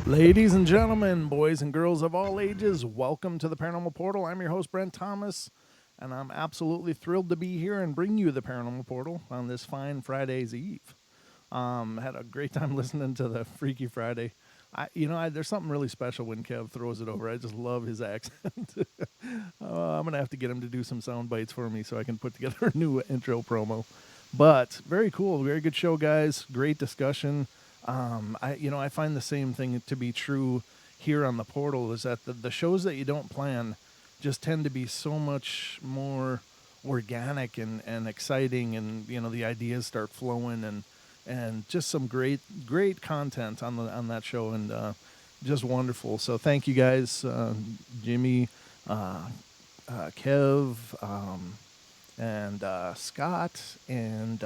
Ladies and gentlemen, boys and girls of all ages, welcome to the Paranormal Portal. I'm your host, Brent Thomas, and I'm absolutely thrilled to be here and bring you the Paranormal Portal on this fine Friday's Eve. Had a great time listening to the Freaky Friday. There's something really special when Kev throws it over. I just love his accent. I'm going to have to get him to do some sound bites for me so I can put together a new intro promo. But very cool, very good show, guys. Great discussion. I find the same thing to be true here on the portal, is that the shows that you don't plan just tend to be so much more organic and exciting, and the ideas start flowing, and just some great content on that show, and just wonderful. So thank you guys, Jimmy, Kev, and Scott, and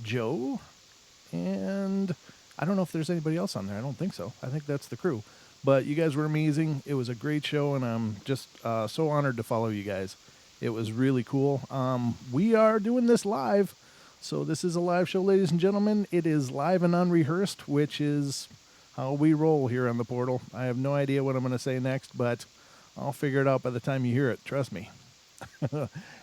Joe, and I don't know if there's anybody else on there. I don't think so. I think that's the crew. But you guys were amazing. It was a great show, and I'm just so honored to follow you guys. It was really cool. We are doing this live. So this is a live show, ladies and gentlemen. It is live and unrehearsed, which is how we roll here on the portal. I have no idea what I'm going to say next, but I'll figure it out by the time you hear it. Trust me.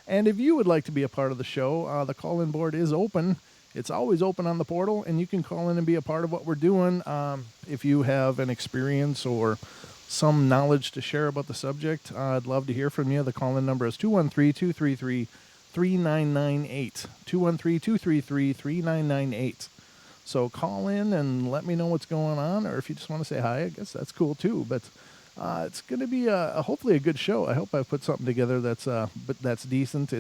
And if you would like to be a part of the show, the call-in board is open. It's always open on the portal, and you can call in and be a part of what we're doing. If you have an experience or some knowledge to share about the subject, I'd love to hear from you. The call-in number is 213-233-3998. 213-233-3998. So call in and let me know what's going on, or if you just want to say hi, I guess that's cool too. But it's going to be hopefully a good show. I hope I put something together that's decent.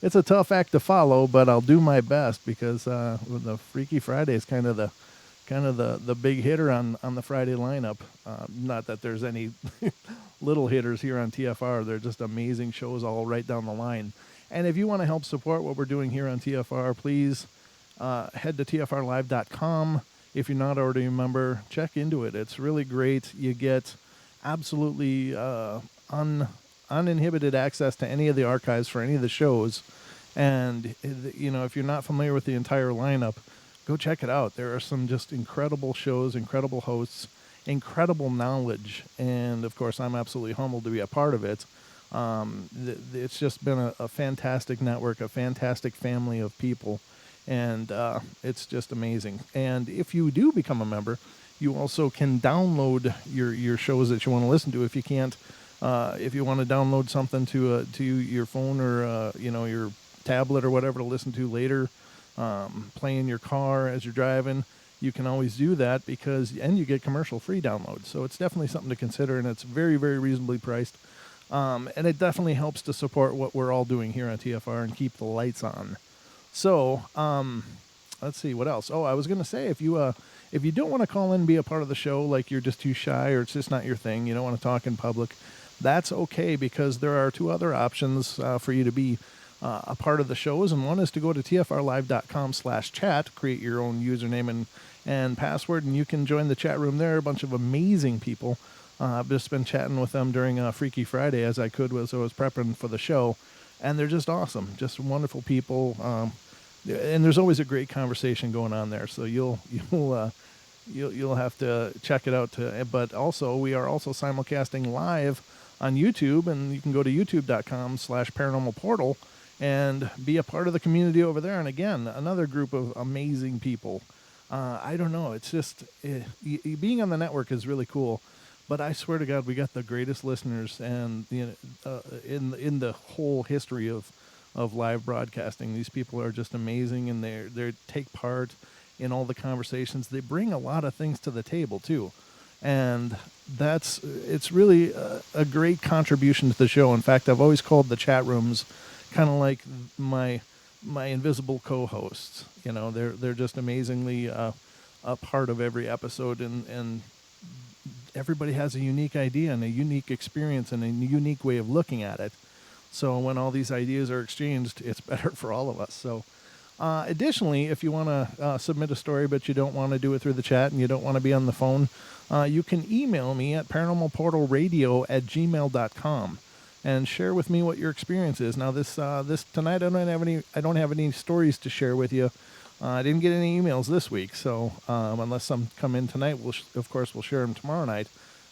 It's a tough act to follow, but I'll do my best, because the Freaky Friday is kind of the big hitter on the Friday lineup. Not that there's any little hitters here on TFR. They're just amazing shows all right down the line. And if you want to help support what we're doing here on TFR, please head to tfrlive.com. If you're not already a member, check into it. It's really great. You get absolutely uninhibited access to any of the archives for any of the shows. And, if you're not familiar with the entire lineup, go check it out. There are some just incredible shows, incredible hosts, incredible knowledge. And, of course, I'm absolutely humbled to be a part of it. It's just been a fantastic network, a fantastic family of people. And it's just amazing. And if you do become a member, you also can download your shows that you want to listen to. If you can't, if you want to download something to your phone or your tablet or whatever to listen to later, play in your car as you're driving, you can always do that, and you get commercial-free downloads. So it's definitely something to consider, and it's very, very reasonably priced. And it definitely helps to support what we're all doing here on TFR and keep the lights on. So, let's see, what else? Oh, I was going to say, if you don't want to call in and be a part of the show, like you're just too shy or it's just not your thing, you don't want to talk in public, that's okay, because there are two other options for you to be a part of the shows. And one is to go to tfrlive.com/chat, create your own username and password, and you can join the chat room there. A bunch of amazing people. I've just been chatting with them during Freaky Friday as I was prepping for the show. And they're just awesome, just wonderful people, and there's always a great conversation going on there. So you'll have to check it out. But also, we are also simulcasting live on YouTube, and you can go to youtube.com/paranormal portal and be a part of the community over there. And again, another group of amazing people. I don't know, it's just being on the network is really cool. But I swear to God, we got the greatest listeners, and in the whole history of live broadcasting. These people are just amazing, and they take part in all the conversations. They bring a lot of things to the table too, and it's really a great contribution to the show. In fact, I've always called the chat rooms kind of like my invisible co-hosts. They're just amazingly a part of every episode, and everybody has a unique idea and a unique experience and a unique way of looking at it. So when all these ideas are exchanged, it's better for all of us. So additionally, if you want to submit a story but you don't want to do it through the chat and you don't want to be on the phone, you can email me at paranormalportalradio@gmail.com and share with me what your experience is. Now this tonight I don't have any stories to share with you. I didn't get any emails this week, so unless some come in tonight, of course we'll share them tomorrow night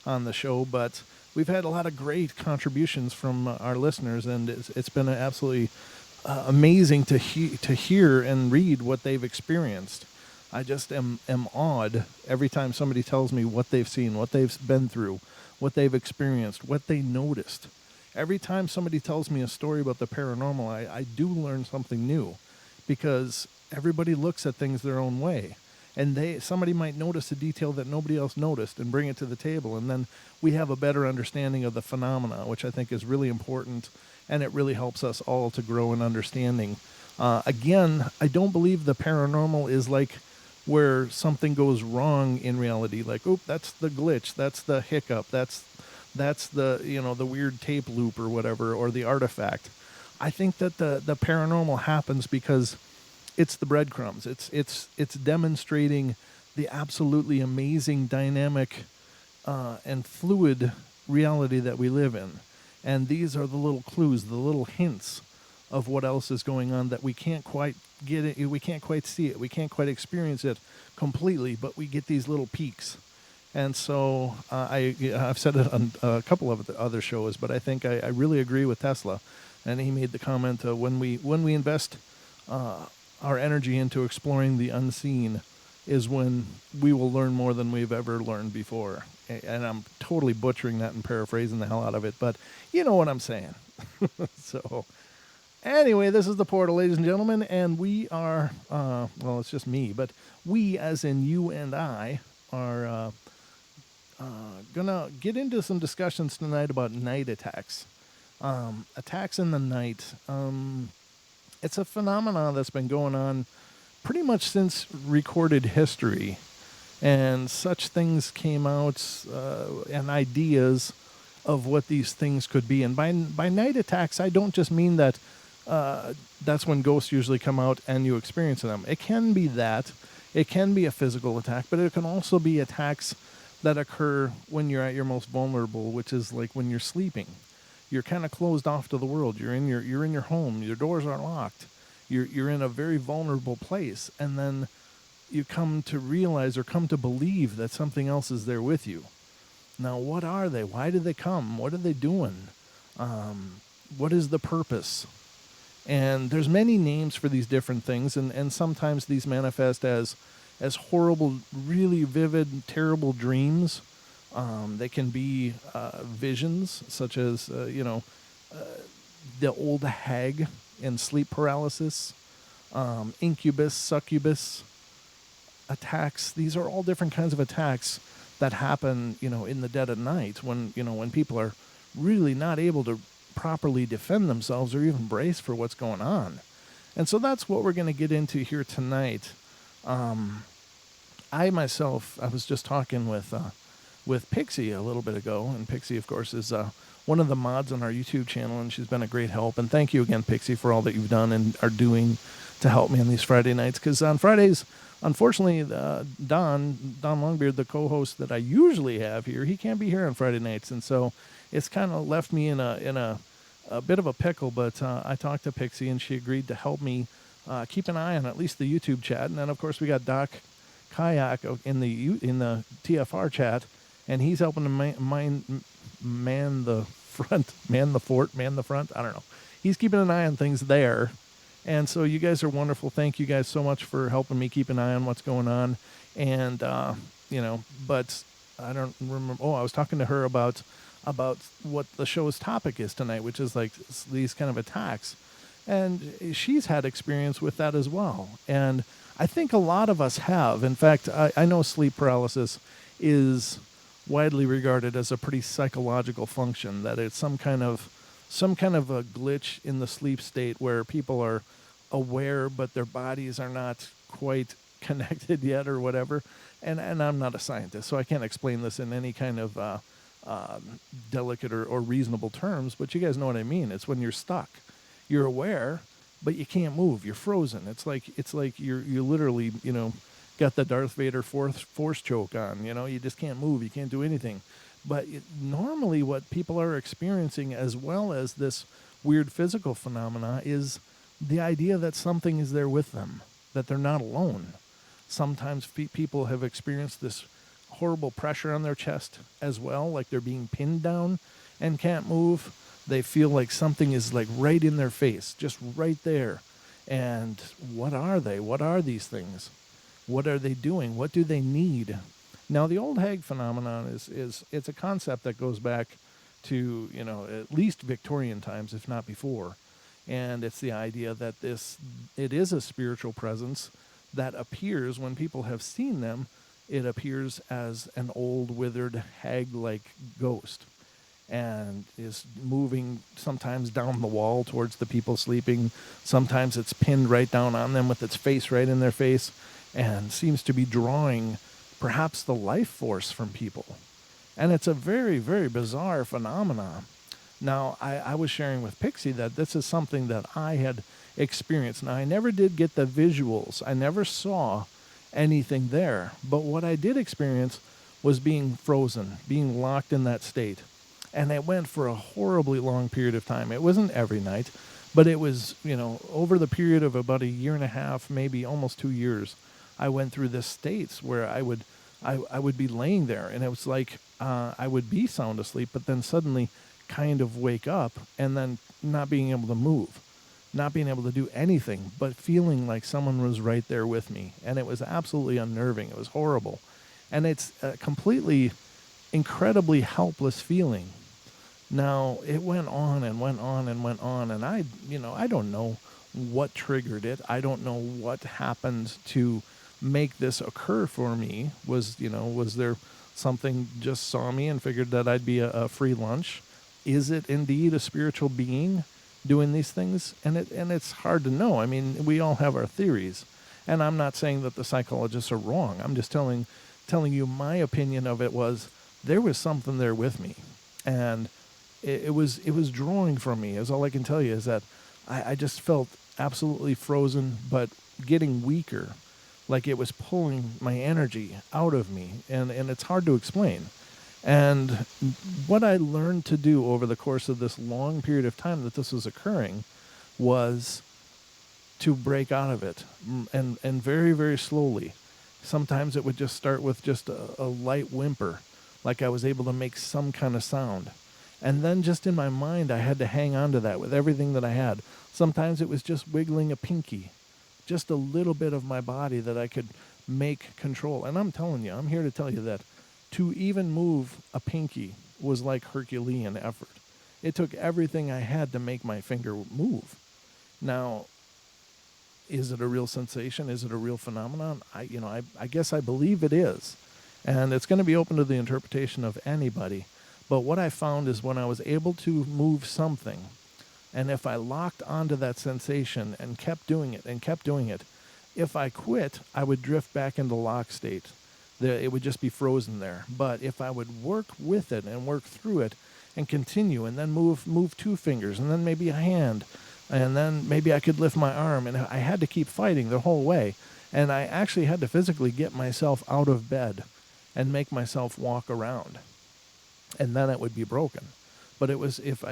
on the show. But we've had a lot of great contributions from our listeners, and it's been absolutely amazing to hear and read what they've experienced. I just am awed every time somebody tells me what they've seen, what they've been through, what they've experienced, what they noticed. Every time somebody tells me a story about the paranormal, I do learn something new, because everybody looks at things their own way. And somebody might notice a detail that nobody else noticed and bring it to the table, and then we have a better understanding of the phenomena, which I think is really important, and it really helps us all to grow in understanding. Again, I don't believe the paranormal is like where something goes wrong in reality, like, oop, that's the glitch, that's the hiccup, that's the the weird tape loop or whatever, or the artifact. I think that the paranormal happens because it's the breadcrumbs. It's demonstrating the absolutely amazing dynamic and fluid reality that we live in. And these are the little clues, the little hints of what else is going on that we can't quite get it, we can't quite see it, we can't quite experience it completely, but we get these little peaks. And so I've said it on a couple of the other shows, but I think I really agree with Tesla. And he made the comment, when we invest our energy into exploring the unseen is when we will learn more than we've ever learned before. And I'm totally butchering that and paraphrasing the hell out of it, but you know what I'm saying. So anyway, this is the Portal, ladies and gentlemen, and we are, well, it's just me, but we, as in you and I, are gonna get into some discussions tonight about night attacks. Attacks in the night. It's a phenomenon that's been going on pretty much since recorded history, and such things came out and ideas of what these things could be. And by night attacks, I don't just mean that that's when ghosts usually come out and you experience them. It can be that. It can be a physical attack, but it can also be attacks that occur when you're at your most vulnerable, which is like when you're sleeping. You're kind of closed off to the world. You're in your home. Your doors aren't locked. You're in a very vulnerable place, and then you come to realize or come to believe that something else is there with you. Now, what are they? Why did they come? What are they doing? What is the purpose? And there's many names for these different things, and sometimes these manifest as horrible, really vivid, terrible dreams. They can be visions, such as, the old hag in sleep paralysis, incubus, succubus attacks. These are all different kinds of attacks that happen, in the dead of night when people are really not able to properly defend themselves or even brace for what's going on. And so that's what we're going to get into here tonight. I was just talking with Pixie a little bit ago, and Pixie, of course, is one of the mods on our YouTube channel, and she's been a great help. And thank you again, Pixie, for all that you've done and are doing to help me on these Friday nights. Because on Fridays, unfortunately, Don Longbeard, the co-host that I usually have here, he can't be here on Friday nights, and so it's kind of left me in a bit of a pickle. But I talked to Pixie, and she agreed to help me keep an eye on at least the YouTube chat. And then, of course, we got Doc Kayak in the TFR chat, and he's helping to man the front, man the fort, man the front. I don't know. He's keeping an eye on things there. And so you guys are wonderful. Thank you guys so much for helping me keep an eye on what's going on. And, but I don't remember. Oh, I was talking to her about what the show's topic is tonight, which is like these kind of attacks. And she's had experience with that as well. And I think a lot of us have. In fact, I know sleep paralysis is widely regarded as a pretty psychological function, that it's some kind of a glitch in the sleep state where people are aware but their bodies are not quite connected yet or whatever. And I'm not a scientist, so I can't explain this in any kind of delicate or reasonable terms, but you guys know what I mean. It's when you're stuck. You're aware, but you can't move. You're frozen. It's like you literally, got the Darth Vader force choke on. You just can't move. You can't do anything. But normally what people are experiencing, as well as this weird physical phenomena, is the idea that something is there with them. that they're not alone. Sometimes people have experienced this horrible pressure on their chest as well, like they're being pinned down and can't move. They feel like something is like right in their face, just right there. And what are they? What are these things? What are they doing? What do they need? Now, the old hag phenomenon is it's a concept that goes back to, at least Victorian times, if not before. And it's the idea that it is a spiritual presence that appears when people have seen them. It appears as an old, withered, hag-like ghost and is moving sometimes down the wall towards the people sleeping. Sometimes it's pinned right down on them with its face right in their face and seems to be drawing perhaps the life force from people. And it's a very, very bizarre phenomenon. Now, I was sharing with Pixie that this is something that I had experienced. Now, I never did get the visuals. I never saw anything there. But what I did experience was being frozen, being locked in that state. And it went for a horribly long period of time. It wasn't every night, but it was, over the period of about a year and a half, maybe almost 2 years, I went through this states where I would be laying there, and it was like I would be sound asleep, but then suddenly kind of wake up and then not being able to move, not being able to do anything, but feeling like someone was right there with me. And it was absolutely unnerving. It was horrible. And it's a completely incredibly helpless feeling. Now, it went on and went on and went on, and I don't know what triggered it. I don't know what happened to make this occur for me. Was there something just saw me and figured that I'd be a free lunch? Is it indeed a spiritual being doing these things? And it's hard to know. I mean, we all have our theories, and I'm not saying that the psychologists are wrong. I'm just telling you my opinion of it was there was something there with me, and it was drawing from me. Is all I can tell you is that I just felt absolutely frozen, but getting weaker, like it was pulling my energy out of me, and it's hard to explain. And what I learned to do over the course of this long period of time that this was occurring was to break out of it, and very, very slowly. Sometimes it would just start with just a light whimper, like I was able to make some kind of sound. And then just in my mind, I had to hang on to that with everything that I had. Sometimes it was just wiggling a pinky, just a little bit of my body that I could make control. And I'm telling you, I'm here to tell you that to even move a pinky was like Herculean effort. It took everything I had to make my finger move. Now, is it a real sensation? Is it a real phenomenon? I guess I believe it is. And it's going to be open to the interpretation of anybody. But what I found is when I was able to move something, and if I locked onto that sensation and kept doing it, if I quit, I would drift back into lock state. It would just be frozen there. But if I would work with it and work through it and continue, and then move 2 fingers, and then maybe a hand, and then maybe I could lift my arm, and I had to keep fighting the whole way. And I actually had to physically get myself out of bed and make myself walk around. And then it would be broken. But it was, if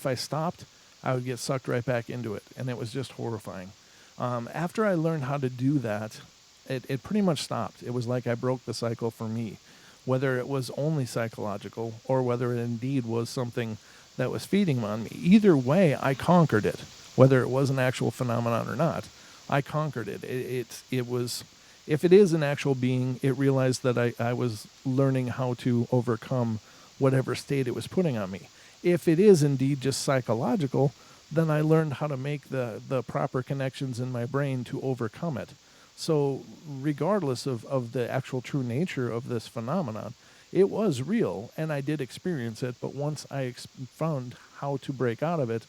I stopped, I would get sucked right back into it. And it was just horrifying. After I learned how to do that, it pretty much stopped. It was like I broke the cycle for me. Whether it was only psychological or whether it indeed was something that was feeding on me. Either way, I conquered it. Whether it was an actual phenomenon or not, I conquered it. It was, if it is an actual being, it realized that I was learning how to overcome whatever state it was putting on me. If it is indeed just psychological, then I learned how to make the proper connections in my brain to overcome it. So regardless of the actual true nature of this phenomenon, it was real, and I did experience it, but once I found how to break out of it,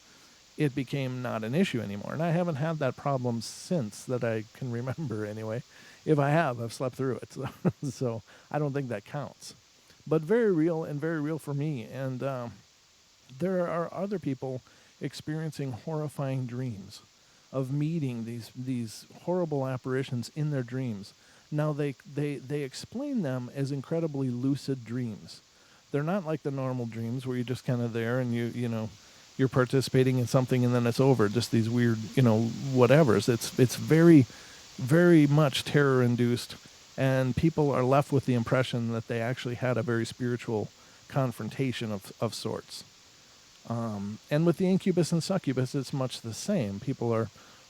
it became not an issue anymore. And I haven't had that problem since that I can remember anyway. If I have, I've slept through it. So I don't think that counts. But very real for me. And there are other people experiencing horrifying dreams of meeting these horrible apparitions in their dreams. Now, they explain them as incredibly lucid dreams. They're not like the normal dreams where you're just kind of there and you're participating in something and then it's over. Just these weird, whatevers. It's very very much terror-induced, and people are left with the impression that they actually had a very spiritual confrontation of sorts. And with the incubus and succubus, it's much the same. People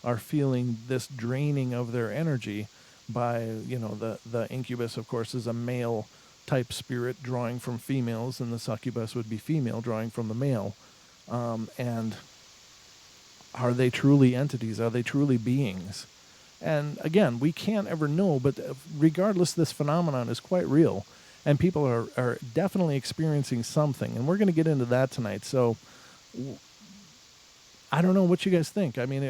are feeling this draining of their energy by, the incubus, of course, is a male type spirit drawing from females, and the succubus would be female drawing from the male. And are they truly entities? Are they truly beings? And again, we can't ever know, but regardless, this phenomenon is quite real. And people are definitely experiencing something. And we're going to get into that tonight. So I don't know what you guys think. I mean,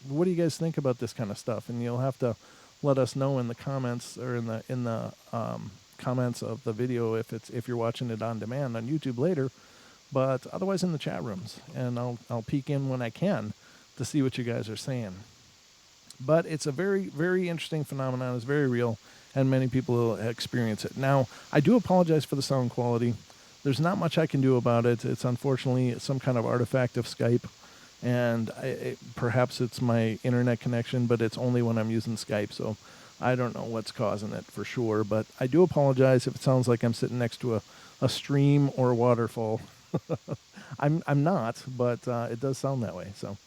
what do you guys think about this kind of stuff? And you'll have to let us know in the comments or in the comments of the video if you're watching it on demand on YouTube later. But otherwise in the chat rooms. And I'll peek in when I can to see what you guys are saying. But it's a very, very interesting phenomenon. It's very real, and many people experience it. Now, I do apologize for the sound quality. There's not much I can do about it. It's unfortunately some kind of artifact of Skype, and perhaps it's my internet connection, but it's only when I'm using Skype, so I don't know what's causing it for sure. But I do apologize if it sounds like I'm sitting next to a stream or a waterfall. I'm not, but it does sound that way, so...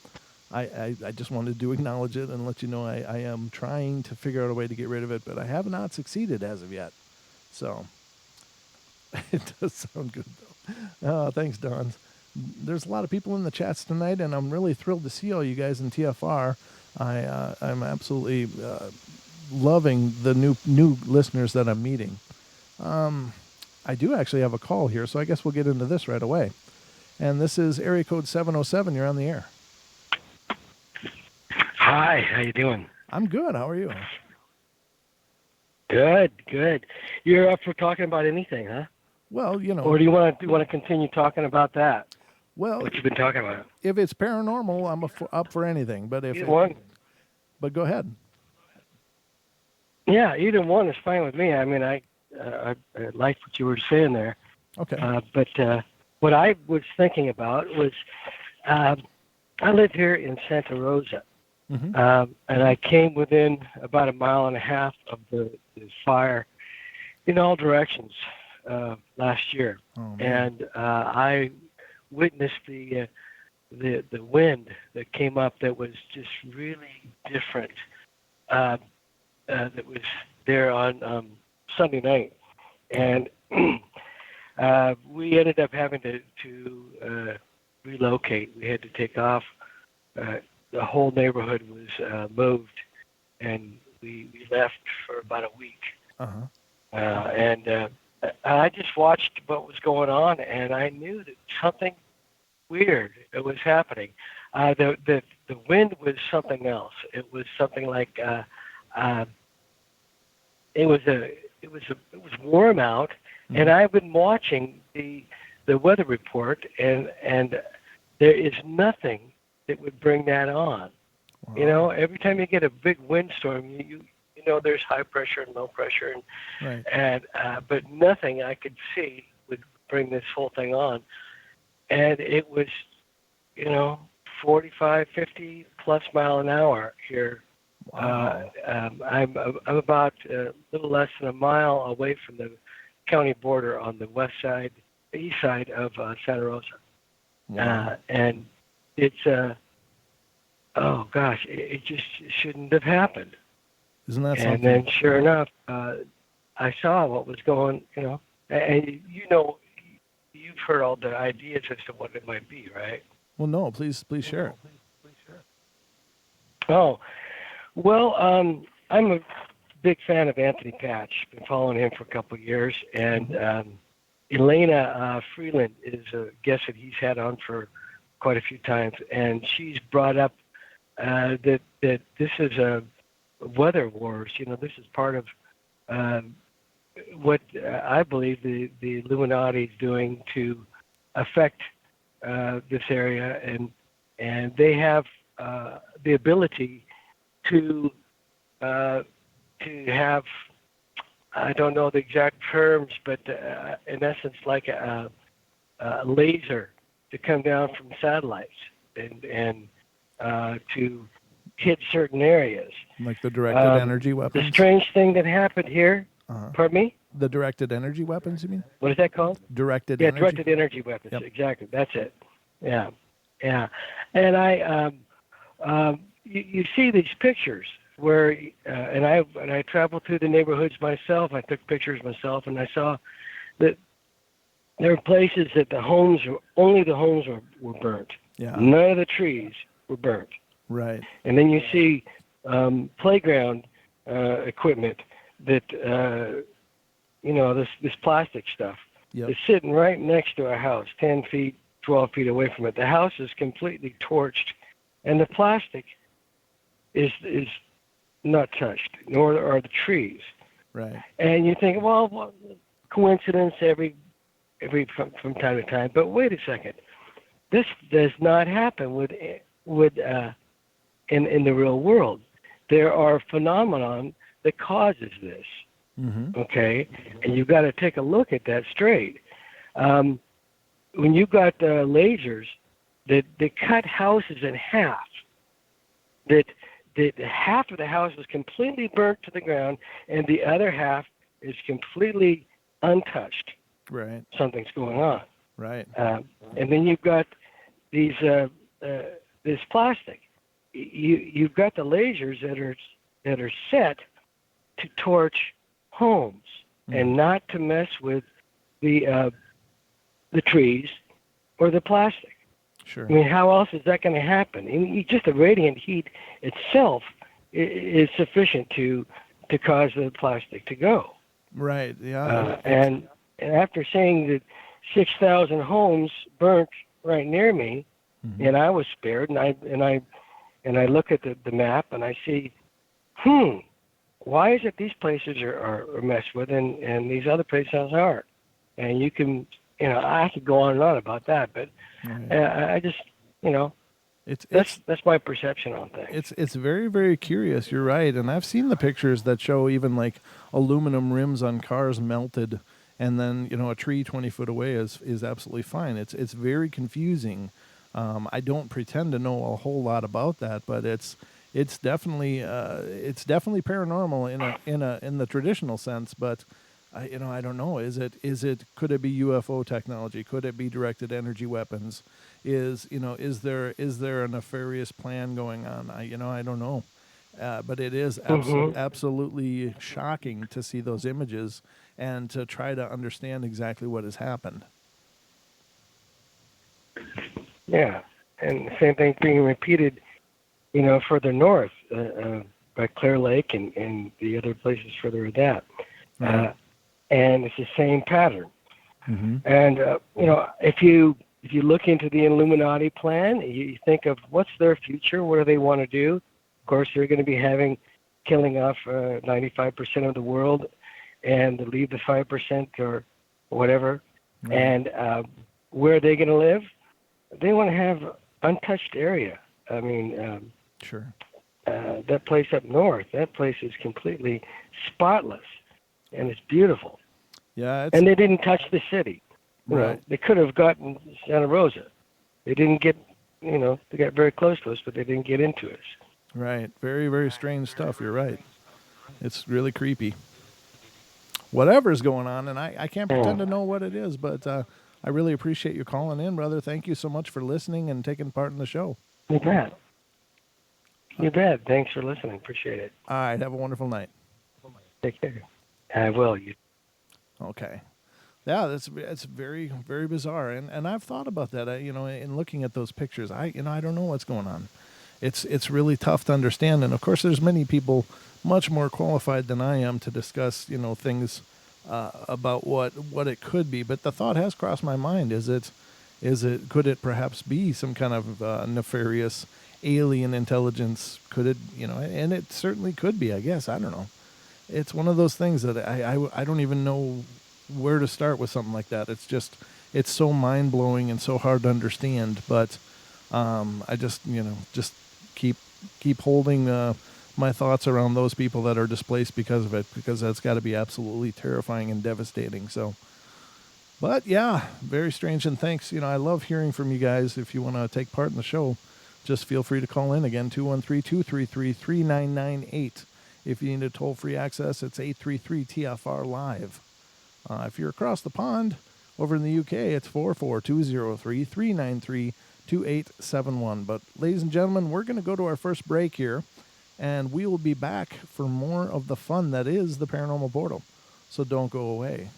I just wanted to acknowledge it and let you know I am trying to figure out a way to get rid of it, but I have not succeeded as of yet. So it does sound good, though. Oh, thanks, Don. There's a lot of people in the chats tonight, and I'm really thrilled to see all you guys in TFR. I'm absolutely loving the new listeners that I'm meeting. I do actually have a call here, so I guess we'll get into this right away. And this is area code 707. You're on the air. Hi, how you doing? I'm good. How are you? Good. You're up for talking about anything, huh? Well, Or do you want to continue talking about that? Well, what you've been talking about. If it's paranormal, I'm up for anything. But if either one. But go ahead. Yeah, either one is fine with me. I mean, I liked what you were saying there. Okay. But what I was thinking about was, I live here in Santa Rosa. Mm-hmm. And I came within about 1.5 miles of the fire in all directions last year. Oh, and I witnessed the wind that came up that was just really different. That was there on Sunday night. And we ended up having to relocate. We had to take off. The whole neighborhood was moved, and we left for about a week. Uh-huh. And I just watched what was going on, and I knew that something weird was happening. The wind was something else. It was something like it was warm out, mm-hmm. and I've been watching the weather report, and there is nothing that would bring that on. Wow. Every time you get a big windstorm, you there's high pressure and low pressure, and but nothing I could see would bring this whole thing on. And it was, 45, 50 plus mile an hour here. Wow. I'm about a little less than a mile away from the county border on the east side of Santa Rosa. Wow. And it's oh gosh, it just shouldn't have happened. Isn't that something? And then sure enough, I saw what was going, and you've heard all the ideas as to what it might be, right? Well, no, please share it. Oh, well, I'm a big fan of Anthony Patch. Been following him for a couple of years, and Elena Freeland is a guest that he's had on for quite a few times, and she's brought up that this is a weather wars. This is part of what I believe the Illuminati is doing to affect this area, and they have the ability to have, I don't know the exact terms, but in essence, like a laser to come down from satellites and to hit certain areas. Like the directed energy weapons? The strange thing that happened here, pardon me? The directed energy weapons, you mean? What is that called? Directed energy? Yeah, directed energy weapons. Yep. Exactly. That's it. Yeah. Yeah. And you see these pictures where, and I traveled through the neighborhoods myself. I took pictures myself, and I saw that there are places that only the homes were burnt. Yeah. None of the trees were burnt. Right. And then you see playground equipment that, this plastic stuff is sitting right next to a house, 10 feet, 12 feet away from it. The house is completely torched, and the plastic is not touched, nor are the trees. Right. And you think, well, coincidence from time to time. But wait a second. This does not happen in the real world. There are phenomenon that causes this. Mm-hmm. Okay, and you've got to take a look at that straight. When you've got lasers that cut houses in half, that half of the house is completely burnt to the ground, and the other half is completely untouched. Right. Something's going on. Right. And then you've got this plastic. You've got the lasers that are set to torch homes and not to mess with the trees or the plastic. Sure. I mean, how else is that going to happen? I mean, just the radiant heat itself is sufficient to cause the plastic to go. Right. Yeah. And after saying that 6,000 homes burnt right near me, and I was spared, and I look at the map and I see, why is it these places are messed with and these other places aren't? And you can, I could go on and on about that, but I just, that's my perception on things. It's very, very curious. You're right, and I've seen the pictures that show even like aluminum rims on cars melted, and then a tree 20 foot away is absolutely fine. It's very confusing. I don't pretend to know a whole lot about that, but it's definitely paranormal in the traditional sense. But I don't know. Could it be UFO technology? Could it be directed energy weapons? Is there a nefarious plan going on? I don't know. But it is absolutely shocking to see those images and to try to understand exactly what has happened. Yeah, and the same thing being repeated, further north by Clear Lake and the other places further than that. Right. And it's the same pattern. Mm-hmm. And, if you look into the Illuminati plan, you think of what's their future, what do they want to do? Of course, they're going to be killing off 95% of the world and leave the 5% or whatever. Right. And where are they going to live? They want to have untouched area. I mean, sure. That place up north, that place is completely spotless, and it's beautiful. Yeah, and they didn't touch the city. Right. They could have gotten Santa Rosa. They didn't get, they got very close to us, but they didn't get into us. Right. Very, very strange stuff. You're right. It's really creepy. Whatever's going on, and I can't pretend to know what it is, but I really appreciate you calling in, brother. Thank you so much for listening and taking part in the show. You bet. You bet. Thanks for listening. Appreciate it. All right. Have a wonderful night. Take care. I will. Okay. Yeah, it's very, very bizarre, and I've thought about that. In looking at those pictures, I don't know what's going on. It's really tough to understand, and of course, there's many people much more qualified than I am to discuss things about what it could be. But the thought has crossed my mind: could it perhaps be some kind of nefarious alien intelligence? Could it and it certainly could be. I guess I don't know. It's one of those things that I don't even know where to start with something like that. It's so mind blowing and so hard to understand. But I just keep holding my thoughts around those people that are displaced because of it, because that's got to be absolutely terrifying and devastating. So, but yeah, very strange. And thanks. I love hearing from you guys. If you want to take part in the show, just feel free to call in again, 213-233-3998. If you need a toll-free access, it's 833-TFR-LIVE. If you're across the pond over in the UK, it's 44203-393-2871. But ladies and gentlemen, we're going to go to our first break here, and we will be back for more of the fun that is the Paranormal Portal. So don't go away.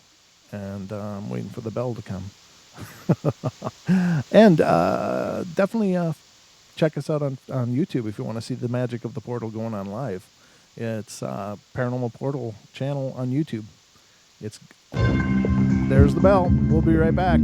And I'm waiting for the bell to come. And definitely check us out on YouTube if you want to see the magic of the portal going on live. It's Paranormal Portal channel on YouTube. There's the bell. We'll be right back.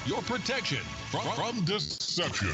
Your protection from deception.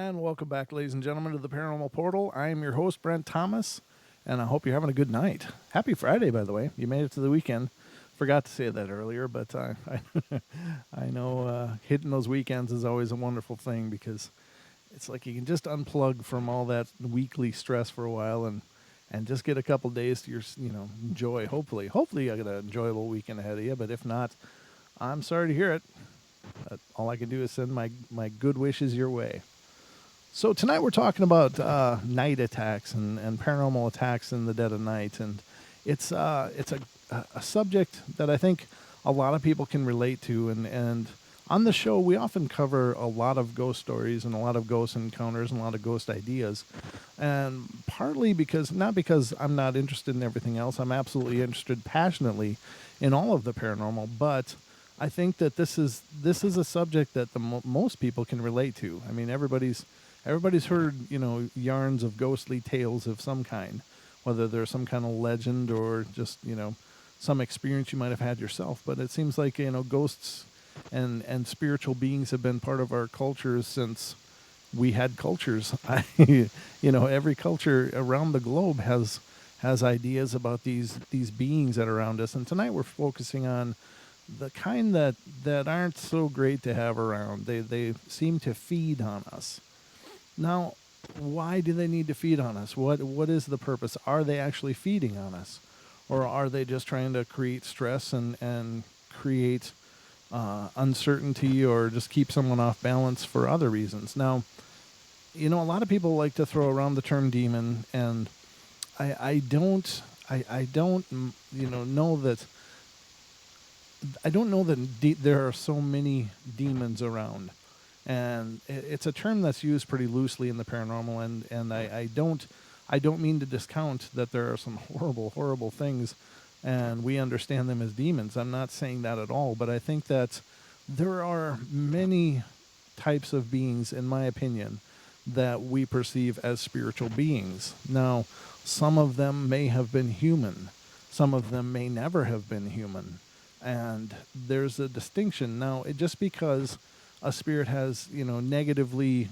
And welcome back, ladies and gentlemen, to the Paranormal Portal. I am your host, Brent Thomas, and I hope you're having a good night. Happy Friday, by the way. You made it to the weekend. Forgot to say that earlier, but I know hitting those weekends is always a wonderful thing because it's like you can just unplug from all that weekly stress for a while and just get a couple days to enjoy. Hopefully you got an enjoyable weekend ahead of you. But if not, I'm sorry to hear it. All I can do is send my good wishes your way. So tonight we're talking about night attacks and paranormal attacks in the dead of night, and it's a subject that I think a lot of people can relate to, and on the show we often cover a lot of ghost stories and a lot of ghost encounters and a lot of ghost ideas, and partly not because I'm not interested in everything else. I'm absolutely interested passionately in all of the paranormal, but I think that this is a subject that most people can relate to. I mean, everybody's heard, yarns of ghostly tales of some kind, whether they're some kind of legend or just, some experience you might have had yourself. But it seems like, ghosts and spiritual beings have been part of our cultures since we had cultures. Every culture around the globe has ideas about these beings that are around us. And tonight we're focusing on the kind that aren't so great to have around. They seem to feed on us. Now, why do they need to feed on us? What is the purpose? Are they actually feeding on us? Or are they just trying to create stress and create uncertainty or just keep someone off balance for other reasons? Now, a lot of people like to throw around the term demon, and I don't know that there are so many demons around. And it's a term that's used pretty loosely in the paranormal, and I don't mean to discount that there are some horrible things, and we understand them as demons. I'm not saying that at all, but I think that there are many types of beings, in my opinion, that we perceive as spiritual beings. Now, some of them may have been human, some of them may never have been human, and there's a distinction. Now, just because a spirit has negatively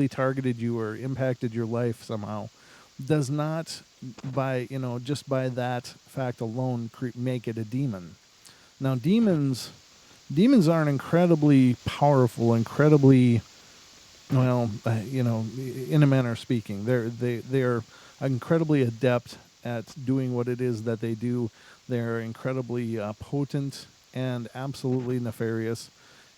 targeted you or impacted your life somehow does not just by that fact alone make it a demon. Now, demons are an incredibly powerful, incredibly in a manner of speaking, they're incredibly adept at doing what it is that they do. They're incredibly potent and absolutely nefarious,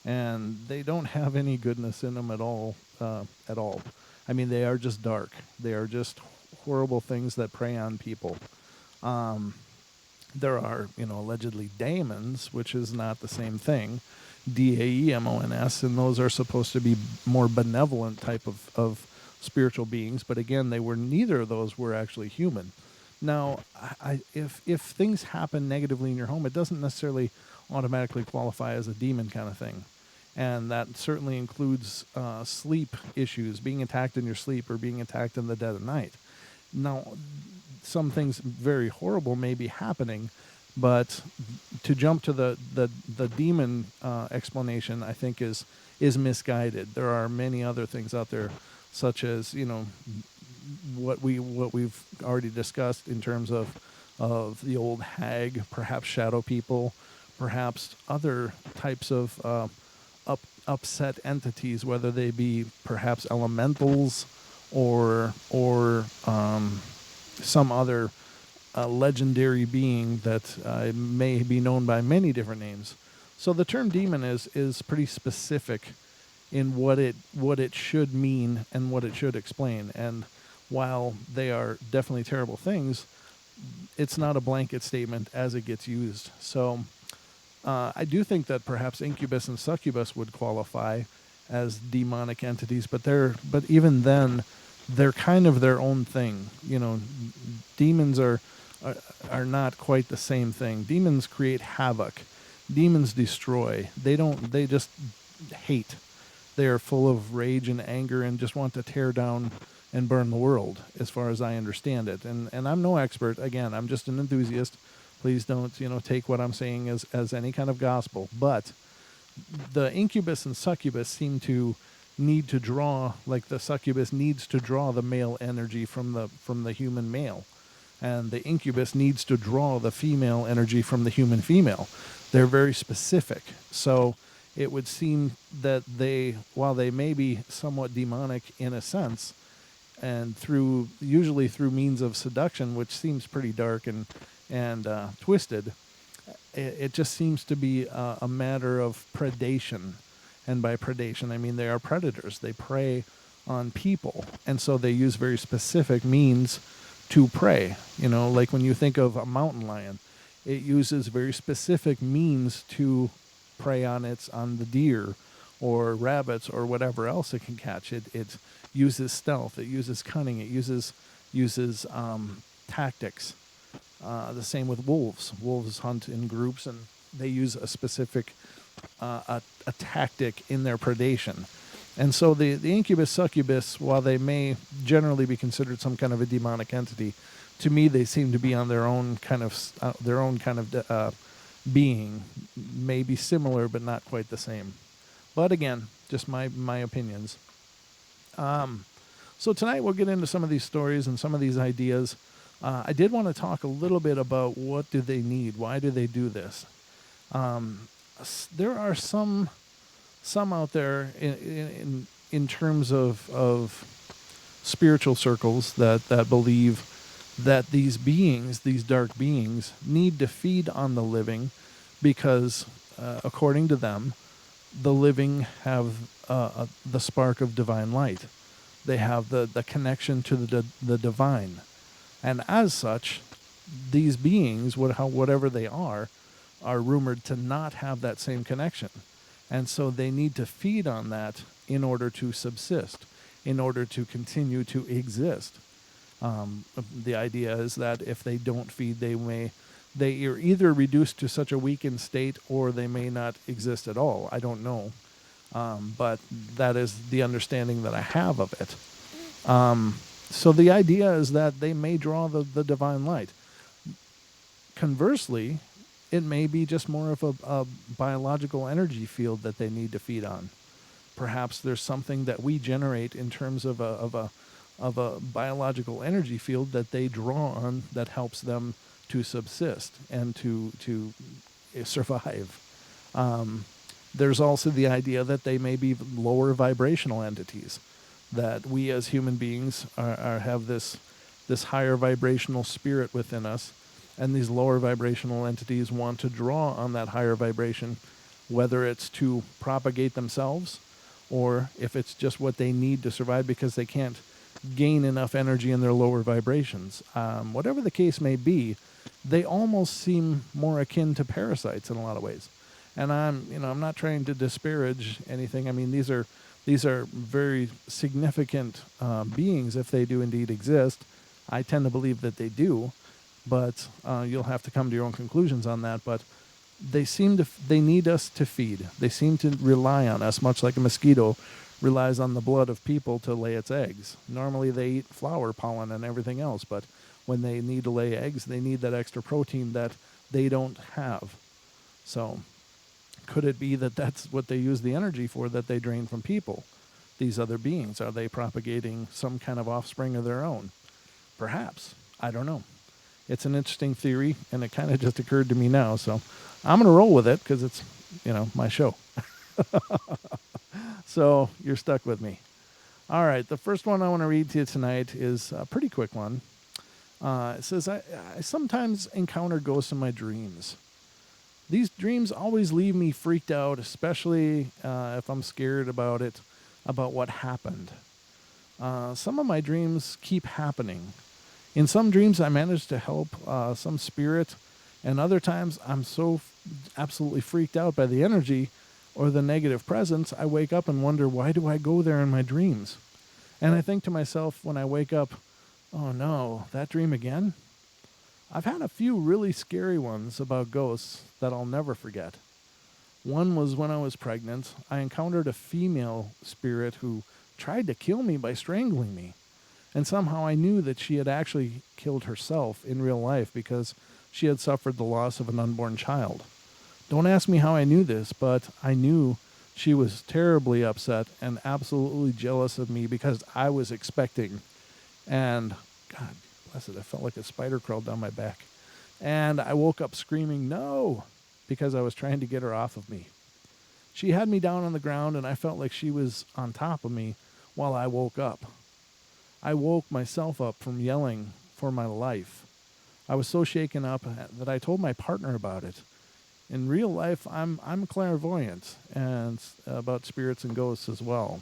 and they don't have any goodness in them at all. I mean, they are just dark. They are just horrible things that prey on people. There are, allegedly daemons, which is not the same thing, Daemons, and those are supposed to be more benevolent type of spiritual beings. But again, neither of those were actually human. Now, if things happen negatively in your home, it doesn't necessarily automatically qualify as a demon kind of thing. And that certainly includes sleep issues, being attacked in your sleep or being attacked in the dead of night. Now, some things very horrible may be happening, but to jump to the demon explanation, I think is misguided. There are many other things out there, such as what we've already discussed in terms of the old hag, perhaps shadow people, perhaps other types of upset entities, whether they be perhaps elementals or some other legendary being that may be known by many different names. So the term demon is pretty specific in what it should mean and what it should explain. And while they are definitely terrible things, it's not a blanket statement as it gets used. So I do think that perhaps Incubus and Succubus would qualify as demonic entities, but even then, they're kind of their own thing. Demons are not quite the same thing. Demons create havoc. Demons destroy. They just hate. They are full of rage and anger and just want to tear down and burn the world, as far as I understand it. And I'm no expert. Again, I'm just an enthusiast. Please don't, take what I'm saying as any kind of gospel. But the incubus and succubus seem to need to draw, like the succubus needs to draw the male energy from the human male, and the incubus needs to draw the female energy from the human female. They're very specific. So it would seem that while they may be somewhat demonic in a sense, and usually through means of seduction, which seems pretty dark and twisted, it just seems to be a matter of predation. And by predation, I mean they are predators. They prey on people, and so they use very specific means to prey. Like when you think of a mountain lion, it uses very specific means to prey on the deer or rabbits or whatever else it can catch. It uses stealth. It uses cunning. It uses tactics. The same with wolves. Wolves hunt in groups, and they use a specific a tactic in their predation. And so the incubus succubus, while they may generally be considered some kind of a demonic entity, to me they seem to be on their own kind of being, maybe similar but not quite the same. But again, just my opinions. So tonight we'll get into some of these stories and some of these ideas. I did want to talk a little bit about what do they need, why do they do this. There are some out there in terms of spiritual circles that believe that these beings, these dark beings, need to feed on the living because, according to them, the living have the spark of divine light. They have the connection to the divine. And as such, these beings, whatever they are rumored to not have that same connection. And so they need to feed on that in order to subsist, in order to continue to exist. The idea is that if they don't feed, they are either reduced to such a weakened state or they may not exist at all. I don't know. But that is the understanding that I have of it. So the idea is that they may draw the divine light. Conversely, it may be just more of a biological energy field that they need to feed on. Perhaps there's something that we generate in terms of a biological energy field that they draw on that helps them to subsist and to survive. There's also the idea that they may be lower vibrational entities, that we as human beings have this higher vibrational spirit within us, and these lower vibrational entities want to draw on that higher vibration, whether it's to propagate themselves or if it's just what they need to survive because they can't gain enough energy in their lower vibrations. Whatever the case may be, they almost seem more akin to parasites in a lot of ways. And I'm not trying to disparage anything. I mean, these are very significant beings if they do indeed exist. I tend to believe that they do, but you'll have to come to your own conclusions on that. But they need us to feed. They seem to rely on us, much like a mosquito relies on the blood of people to lay its eggs. Normally they eat flower pollen and everything else, but when they need to lay eggs, they need that extra protein that they don't have. So could it be that that's what they use the energy for, that they drain from people? These other beings, are they propagating some kind of offspring of their own? Perhaps. I don't know. It's an interesting theory, and it kind of just occurred to me now, so I'm going to roll with it because it's, my show. So you're stuck with me. All right, the first one I want to read to you tonight is a pretty quick one. It says, I sometimes encounter ghosts in my dreams. These dreams always leave me freaked out, especially if I'm scared about what happened. Some of my dreams keep happening. In some dreams, I manage to help some spirit, and other times I'm so absolutely freaked out by the energy or the negative presence, I wake up and wonder, why do I go there in my dreams? And I think to myself when I wake up, oh no, that dream again? I've had a few really scary ones about ghosts that I'll never forget. One was when I was pregnant. I encountered a female spirit who tried to kill me by strangling me. And somehow I knew that she had actually killed herself in real life because she had suffered the loss of an unborn child. Don't ask me how I knew this, but I knew she was terribly upset and absolutely jealous of me because I was expecting. And God bless it, I felt like a spider crawled down my back. And I woke up screaming, no, because I was trying to get her off of me. She had me down on the ground, and I felt like she was on top of me while I woke up. I woke myself up from yelling for my life. I was so shaken up that I told my partner about it. In real life, I'm clairvoyant and about spirits and ghosts as well.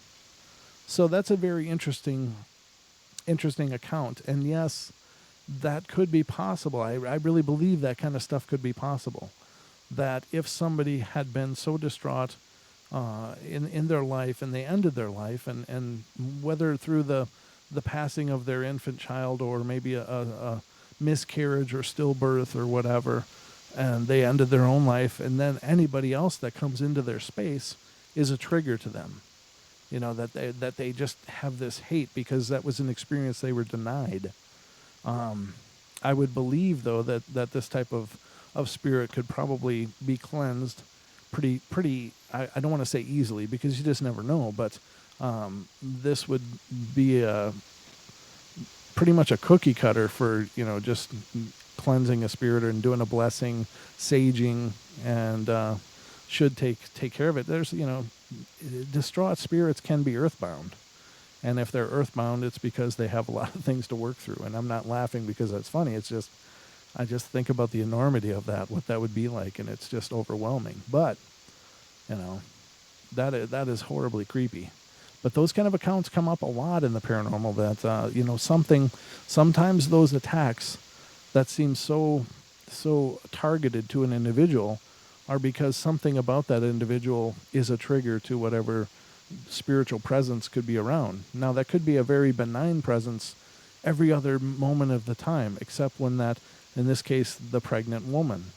So that's a very interesting account. And yes, that could be possible. I really believe that kind of stuff could be possible. That if somebody had been so distraught in their life and they ended their life, and whether through the passing of their infant child or maybe a miscarriage or stillbirth or whatever, and they ended their own life, and then anybody else that comes into their space is a trigger to them. You know, that they just have this hate because that was an experience they were denied. I would believe, though, that this type of spirit could probably be cleansed pretty I don't want to say easily because you just never know, but this would be pretty much a cookie cutter for, just cleansing a spirit and doing a blessing, saging, and should take care of it. There's, distraught spirits can be earthbound. And if they're earthbound, it's because they have a lot of things to work through. And I'm not laughing because that's funny. It's just, I just think about the enormity of that, what that would be like, and it's just overwhelming. But, that is horribly creepy. But those kind of accounts come up a lot in the paranormal that, sometimes those attacks that seem so targeted to an individual are because something about that individual is a trigger to whatever spiritual presence could be around. Now, that could be a very benign presence every other moment of the time, except when that, in this case, the pregnant woman,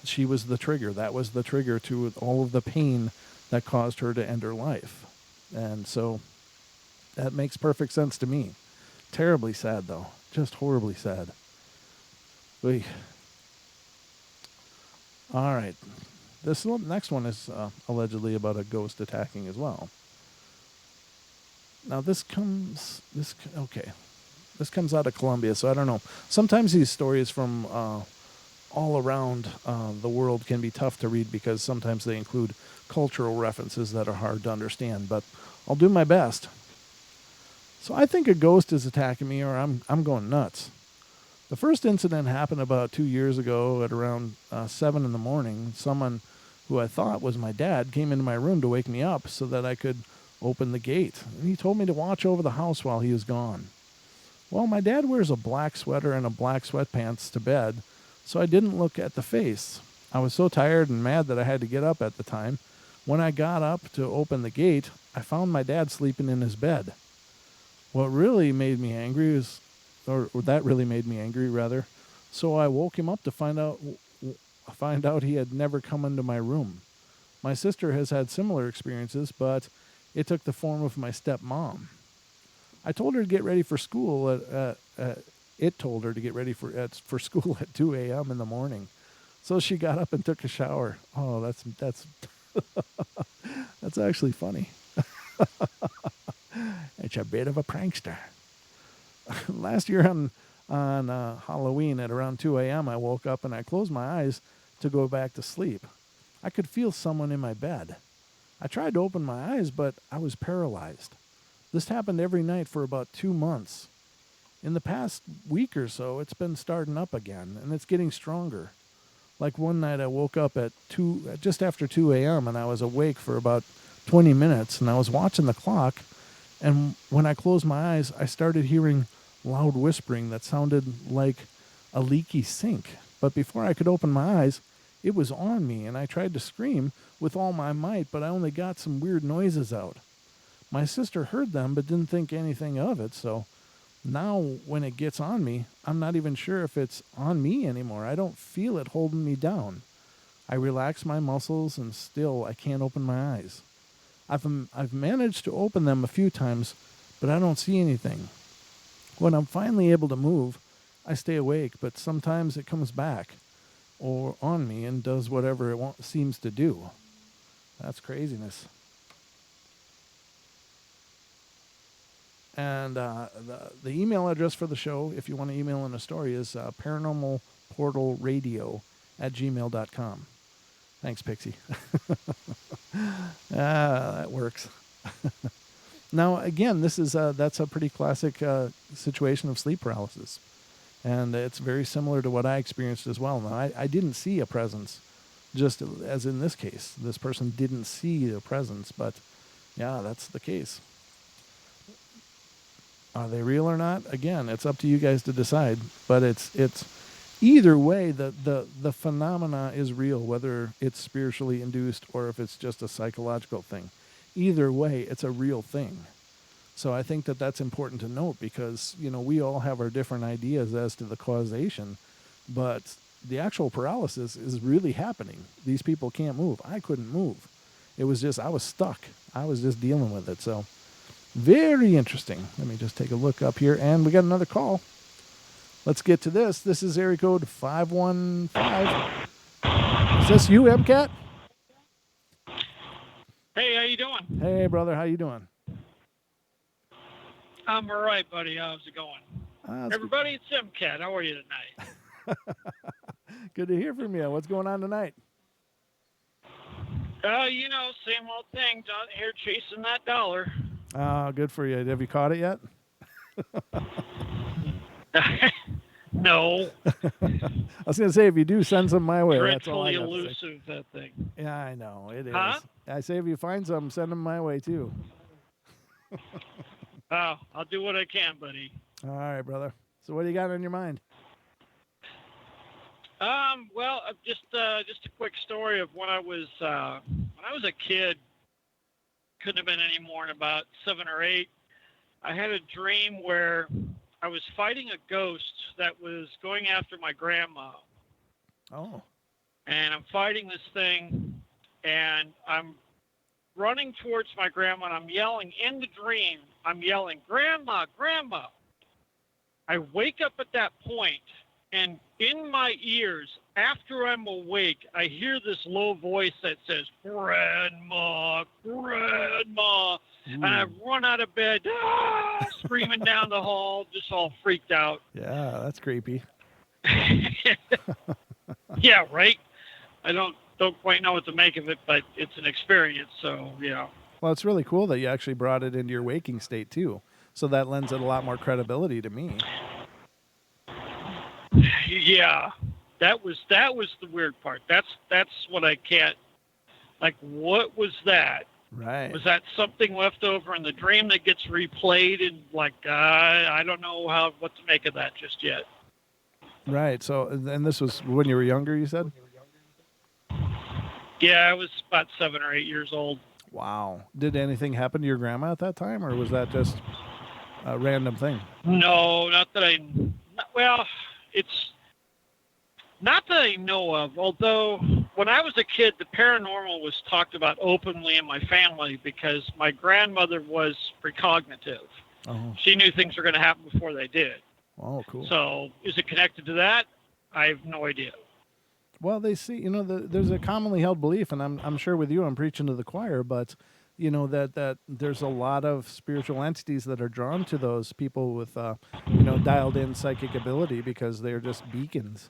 she was the trigger. That was the trigger to all of the pain that caused her to end her life. And so that makes perfect sense to me. Terribly sad, though. Just horribly sad. Oy. All right. This next one is allegedly about a ghost attacking as well. Now this comes out of Colombia, so I don't know. Sometimes these stories from all around the world can be tough to read because sometimes they include cultural references that are hard to understand, but I'll do my best. So I think a ghost is attacking me, or I'm going nuts. The first incident happened about 2 years ago at around 7 in the morning. Someone who I thought was my dad came into my room to wake me up so that I could open the gate. And he told me to watch over the house while he was gone. Well, my dad wears a black sweater and a black sweatpants to bed, so I didn't look at the face. I was so tired and mad that I had to get up at the time. When I got up to open the gate, I found my dad sleeping in his bed. What really made me angry is, or that really made me angry, rather. So I woke him up to find out he had never come into my room. My sister has had similar experiences, but it took the form of my stepmom. I told her to get ready for school. It told her to get ready for school at 2 a.m. in the morning. So she got up and took a shower. Oh, that's that's actually funny. It's a bit of a prankster. Last year on Halloween at around 2 a.m., I woke up and I closed my eyes to go back to sleep. I could feel someone in my bed. I tried to open my eyes, but I was paralyzed. This happened every night for about 2 months. In the past week or so, it's been starting up again, and it's getting stronger. Like one night I woke up at just after 2 a.m., and I was awake for about 20 minutes, and I was watching the clock, and when I closed my eyes, I started hearing loud whispering that sounded like a leaky sink. But before I could open my eyes, it was on me, and I tried to scream with all my might, but I only got some weird noises out. My sister heard them, but didn't think anything of it, so now when it gets on me, I'm not even sure if it's on me anymore. I don't feel it holding me down. I relax my muscles, and still I can't open my eyes. I've managed to open them a few times, but I don't see anything. When I'm finally able to move, I stay awake, but sometimes it comes back. or on me and does whatever it seems to do. That's craziness. And the email address for the show, if you want to email in a story, is paranormalportalradio@gmail.com. Thanks, Pixie. That works. Now, again, that's a pretty classic situation of sleep paralysis. And it's very similar to what I experienced as well. Now, I didn't see a presence, just as in this case. This person didn't see a presence, but yeah, that's the case. Are they real or not? Again, it's up to you guys to decide. But it's either way, the phenomena is real, whether it's spiritually induced or if it's just a psychological thing. Either way, it's a real thing. So I think that that's important to note because, we all have our different ideas as to the causation, but the actual paralysis is really happening. These people can't move. I couldn't move. It was just, I was stuck. I was just dealing with it. So very interesting. Let me just take a look up here, and we got another call. Let's get to this. This is area code 515. Is this you, MCAT? Hey, how you doing? Hey, brother. How you doing? I'm all right, buddy. How's it going? Everybody, it's MCAT. How are you tonight? Good to hear from you. What's going on tonight? Same old thing. Down here chasing that dollar. Good for you. Have you caught it yet? No. I was going to say, if you do, send some my way. That's all I got Dreadfully to say. elusive, that thing. Yeah, I know. It is. Huh? I say, if you find some, send them my way, too. Oh, I'll do what I can, buddy. All right, brother. So what do you got on your mind? Well, just a quick story of when I was a kid. Couldn't have been any more than about 7 or 8. I had a dream where I was fighting a ghost that was going after my grandma. Oh. And I'm fighting this thing, and I'm running towards my grandma, and I'm yelling in the dream. I'm yelling, "Grandma, Grandma." I wake up at that point, and in my ears, after I'm awake, I hear this low voice that says, "Grandma, Grandma." And I run out of bed, screaming down the hall, just all freaked out. Yeah, that's creepy. Yeah, right? I don't quite know what to make of it, but it's an experience, so, yeah. Well, it's really cool that you actually brought it into your waking state, too. So that lends it a lot more credibility to me. Yeah, that was the weird part. That's what I can't, like, what was that? Right. Was that something left over in the dream that gets replayed? And, like, I don't know what to make of that just yet. Right. So, and this was when you were younger, you said? Yeah, I was about 7 or 8 years old. Wow. Did anything happen to your grandma at that time, or was that just a random thing? No, well, it's not that I know of, although when I was a kid, the paranormal was talked about openly in my family because my grandmother was precognitive. Oh. She knew things were going to happen before they did. Oh, cool. So is it connected to that? I have no idea. Well, they see, there's a commonly held belief, and I'm sure with you, I'm preaching to the choir, but that there's a lot of spiritual entities that are drawn to those people with, dialed in psychic ability because they're just beacons.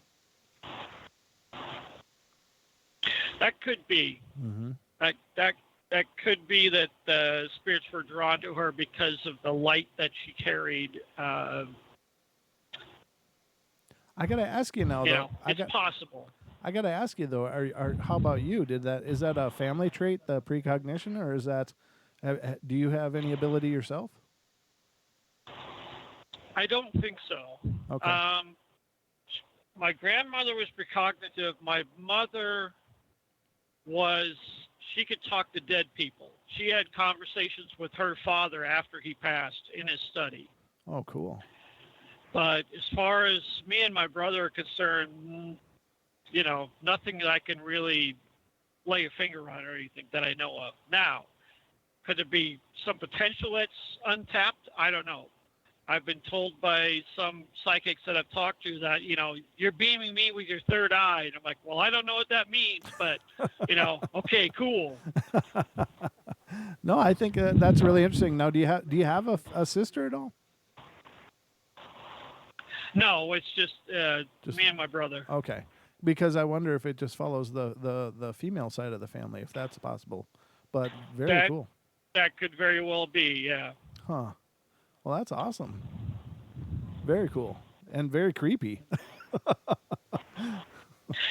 That could be. Mm-hmm. That could be that the spirits were drawn to her because of the light that she carried. I got to ask you now, though. It's possible. I got to ask you, though, how about you? Is that a family trait, the precognition, or is that, do you have any ability yourself? I don't think so. Okay. My grandmother was precognitive. My mother she could talk to dead people. She had conversations with her father after he passed in his study. Oh, cool. But as far as me and my brother are concerned, nothing that I can really lay a finger on or anything that I know of. Now, could there be some potential that's untapped? I don't know. I've been told by some psychics that I've talked to that, you're beaming me with your third eye. And I'm like, well, I don't know what that means, but, okay, cool. No, I think that's really interesting. Now, do you have a sister at all? No, it's just, Just- me and my brother. Okay, because I wonder if it just follows the female side of the family, if that's possible. But very cool. That could very well be, yeah. Huh. Well, that's awesome. Very cool and very creepy.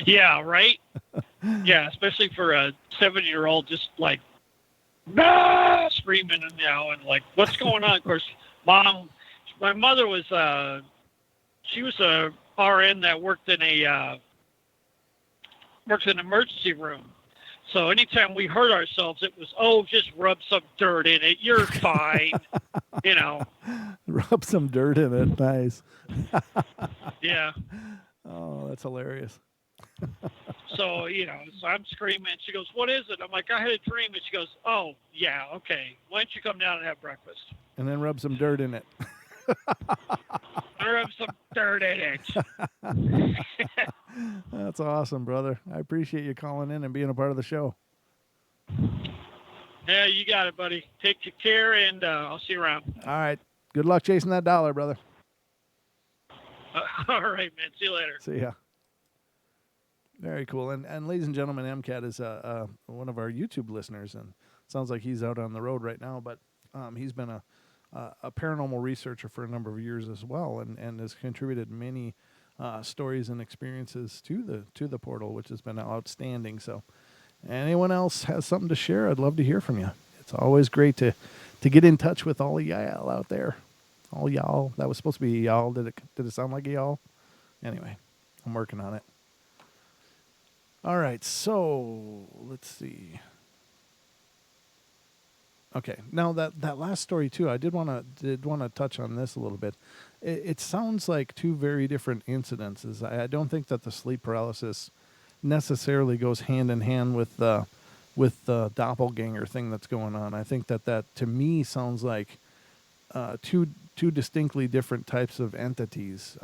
Yeah, right? Yeah, especially for a 7-year-old, just like screaming and like, what's going on? Of course, my mother was, she was a RN that worked in an emergency room. So anytime we hurt ourselves, it was, just rub some dirt in it. You're fine. Rub some dirt in it. Nice. Yeah. Oh, that's hilarious. So, so I'm screaming. She goes, what is it? I'm like, I had a dream. And she goes, oh, yeah, okay. Why don't you come down and have breakfast? And then rub some dirt in it. Rub some dirt in it. That's awesome, brother. I appreciate you calling in and being a part of the show. Yeah, you got it, buddy. Take care, and I'll see you around. All right. Good luck chasing that dollar, brother. All right, man. See you later. See ya. Very cool. And ladies and gentlemen, MCAT is one of our YouTube listeners, and sounds like he's out on the road right now, but he's been a paranormal researcher for a number of years as well, and has contributed many stories and experiences to the portal, which has been outstanding. So anyone else has something to share, I'd love to hear from you. It's always great to get in touch with all of y'all out there. All y'all. That was supposed to be y'all. Did it sound like y'all? Anyway, I'm working on it. All right, so let's see. Okay, now that last story too, I did want to touch on this a little bit. It sounds like two very different incidences. I don't think that the sleep paralysis necessarily goes hand in hand with the doppelganger thing that's going on. I think that to me sounds like two distinctly different types of entities.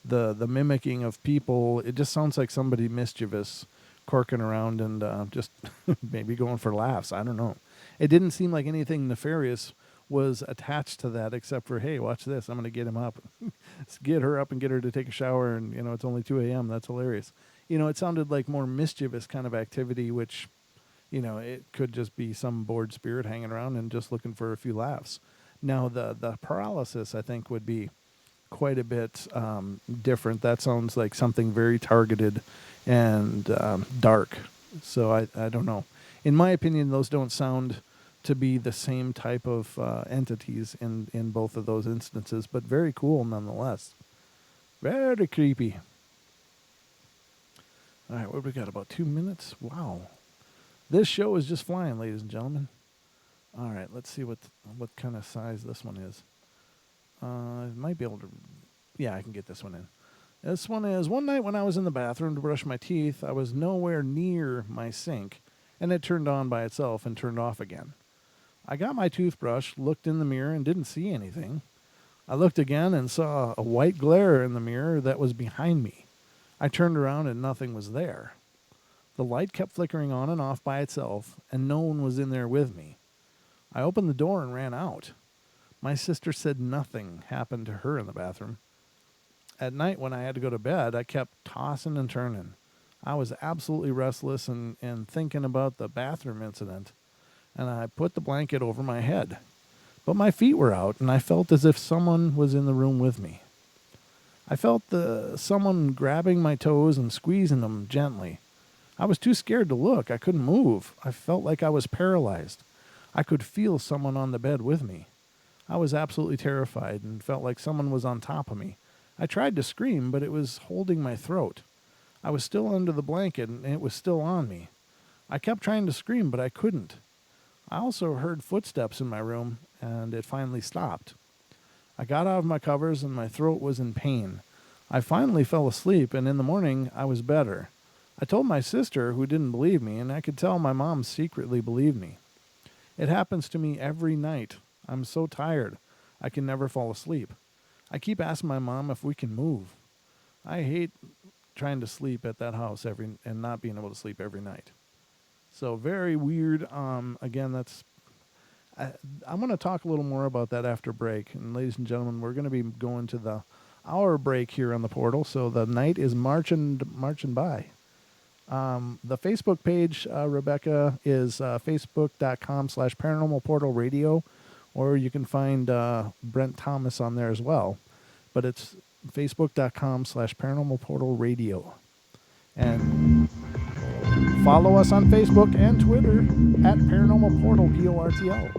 The mimicking of people, it just sounds like somebody mischievous corking around and just maybe going for laughs. I don't know. It didn't seem like anything nefarious was attached to that except for, hey, watch this. I'm going to get him up. Get her up and get her to take a shower, and, it's only 2 a.m. That's hilarious. It sounded like more mischievous kind of activity, which, it could just be some bored spirit hanging around and just looking for a few laughs. Now, the paralysis, I think, would be quite a bit different. That sounds like something very targeted and dark. So I don't know. In my opinion, those don't sound to be the same type of entities in both of those instances, but very cool nonetheless. Very creepy. All right, what we got? About 2 minutes? Wow. This show is just flying, ladies and gentlemen. All right, let's see what kind of size this one is. I might be able to... Yeah, I can get this one in. This one is, one night when I was in the bathroom to brush my teeth, I was nowhere near my sink, and it turned on by itself and turned off again. I got my toothbrush, looked in the mirror, and didn't see anything. I looked again and saw a white glare in the mirror that was behind me. I turned around and nothing was there. The light kept flickering on and off by itself, and no one was in there with me. I opened the door and ran out. My sister said nothing happened to her in the bathroom. At night when I had to go to bed, I kept tossing and turning. I was absolutely restless and thinking about the bathroom incident, and I put the blanket over my head. But my feet were out, and I felt as if someone was in the room with me. I felt someone grabbing my toes and squeezing them gently. I was too scared to look. I couldn't move. I felt like I was paralyzed. I could feel someone on the bed with me. I was absolutely terrified and felt like someone was on top of me. I tried to scream, but it was holding my throat. I was still under the blanket, and it was still on me. I kept trying to scream, but I couldn't. I also heard footsteps in my room, and it finally stopped. I got out of my covers, and my throat was in pain. I finally fell asleep, and in the morning, I was better. I told my sister, who didn't believe me, and I could tell my mom secretly believed me. It happens to me every night. I'm so tired. I can never fall asleep. I keep asking my mom if we can move. I hate trying to sleep at that house and not being able to sleep every night. So very weird. Again, I'm going to talk a little more about that after break. And ladies and gentlemen, we're going to be going to the hour break here on the portal. So the night is marching by. The Facebook page, Rebecca, is facebook.com/Paranormal Portal Radio, or you can find Brent Thomas on there as well. But it's facebook.com/Paranormal Portal Radio. And follow us on Facebook and Twitter at Paranormal Portal, PORTL.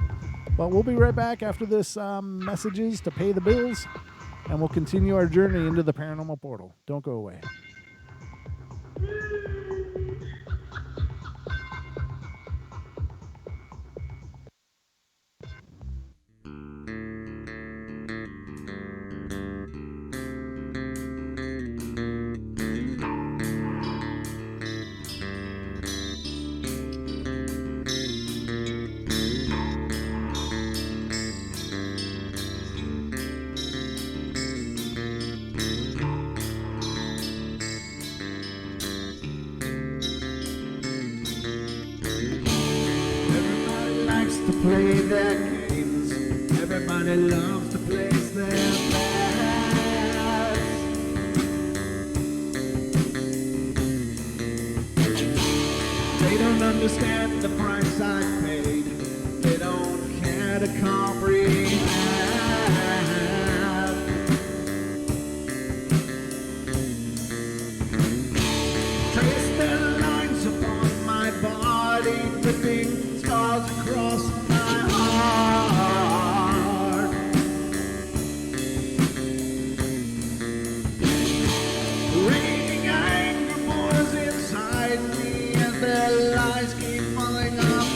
But we'll be right back after this messages to pay the bills, and we'll continue our journey into the Paranormal Portal. Don't go away. Play their games. Everybody loves to place their bets. They don't understand the price I paid. They don't care to comprehend. Trace their lines upon my body, dripping scars across my heart. Raging anger pours inside me as their lies keep falling apart.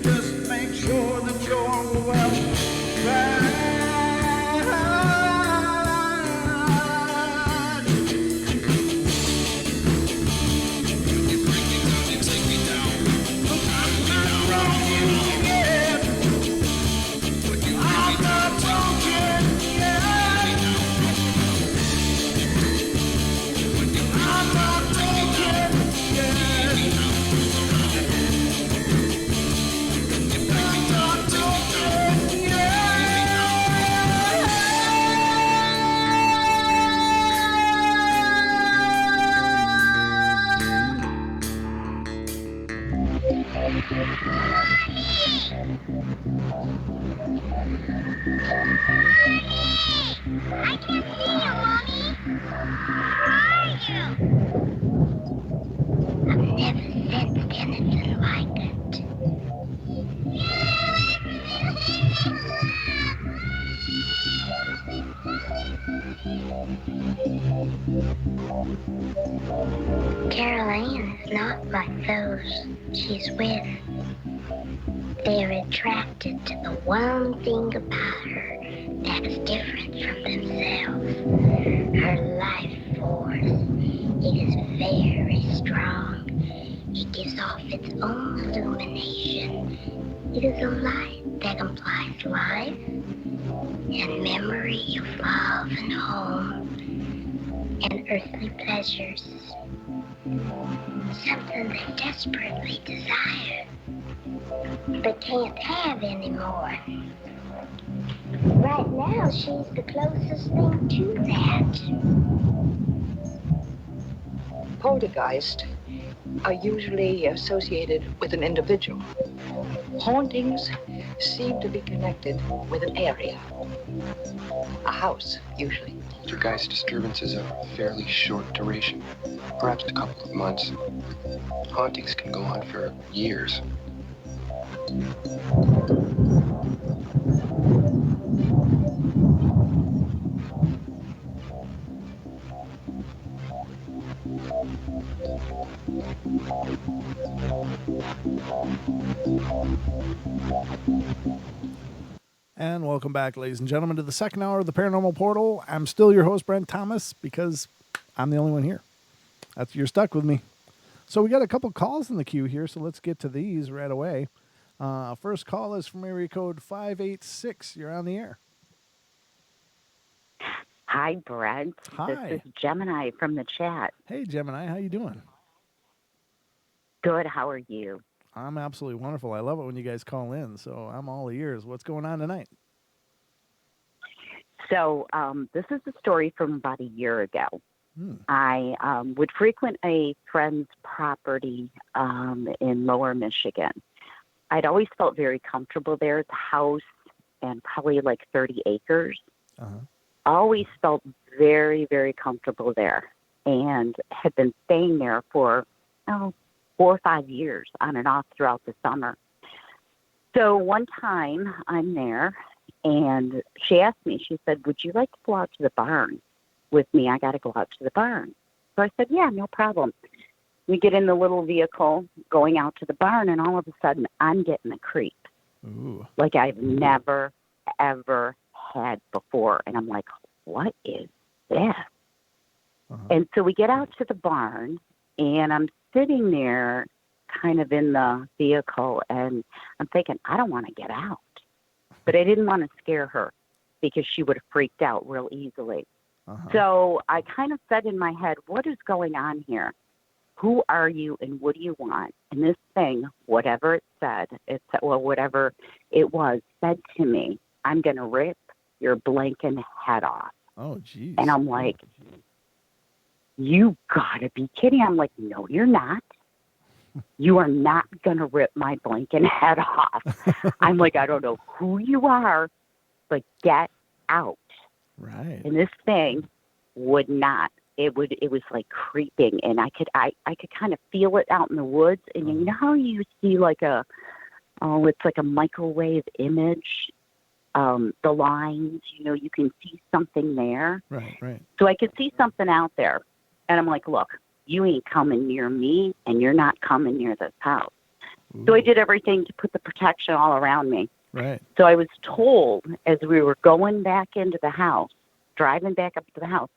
Just make sure that you're well fed. I can see you, Mommy. Where are you? I've never sensed anything like it. Caroline is not like those she's with. They're attracted to the one thing about her that is different from themselves. Her life force. It is very strong. It gives off its own illumination. It is a light that implies life and memory of love and home and earthly pleasures. Something they desperately desire, but can't have anymore. Right now, she's the closest thing to that. Poltergeists are usually associated with an individual. Hauntings seem to be connected with an area. A house, usually. Poltergeist disturbances are fairly short duration, perhaps a couple of months. Hauntings can go on for years. And welcome back, ladies and gentlemen, to the second hour of the Paranormal Portal. I'm still your host, Brent Thomas, because I'm the only one here. You're stuck with me. So we got a couple calls in the queue here, so let's get to these right away. First call is from area code 586. You're on the air. Hi, Brent. Hi. This is Gemini from the chat. Hey, Gemini. How you doing? Good. How are you? I'm absolutely wonderful. I love it when you guys call in, so I'm all ears. What's going on tonight? So this is a story from about a year ago. I would frequent a friend's property in Lower Michigan. I'd always felt very comfortable there. It's a house and probably like 30 acres. Always felt very, very comfortable there and had been staying there for 4 or 5 years on and off throughout the summer. So one time I'm there and she asked me, she said, would you like to go out to the barn with me? I got to go out to the barn. So I said, yeah, no problem. We get in the little vehicle going out to the barn, and all of a sudden I'm getting a creep. Ooh. Like I've never, ever had before. And I'm like, what is this? And so we get out to the barn, and I'm sitting there kind of in the vehicle, and I'm thinking, I don't want to get out. But I didn't want to scare her because she would have freaked out real easily. So I kind of said in my head, what is going on here? Who are you and what do you want? And this thing, whatever it said, whatever it was, said to me, I'm going to rip your blinking head off. Oh, geez. And I'm like, you gotta be kidding. I'm like, no, you're not. You are not going to rip my blinking head off. I'm like, I don't know who you are, but get out. Right. And this thing would not. It was like creeping, and I could kind of feel it out in the woods. And you know how you see like it's like a microwave image, the lines, you can see something there. Right. So I could see something out there, and I'm like, look, you ain't coming near me, and you're not coming near this house. Ooh. So I did everything to put the protection all around me. Right. So I was told as we were going back into the house, driving back up to the house,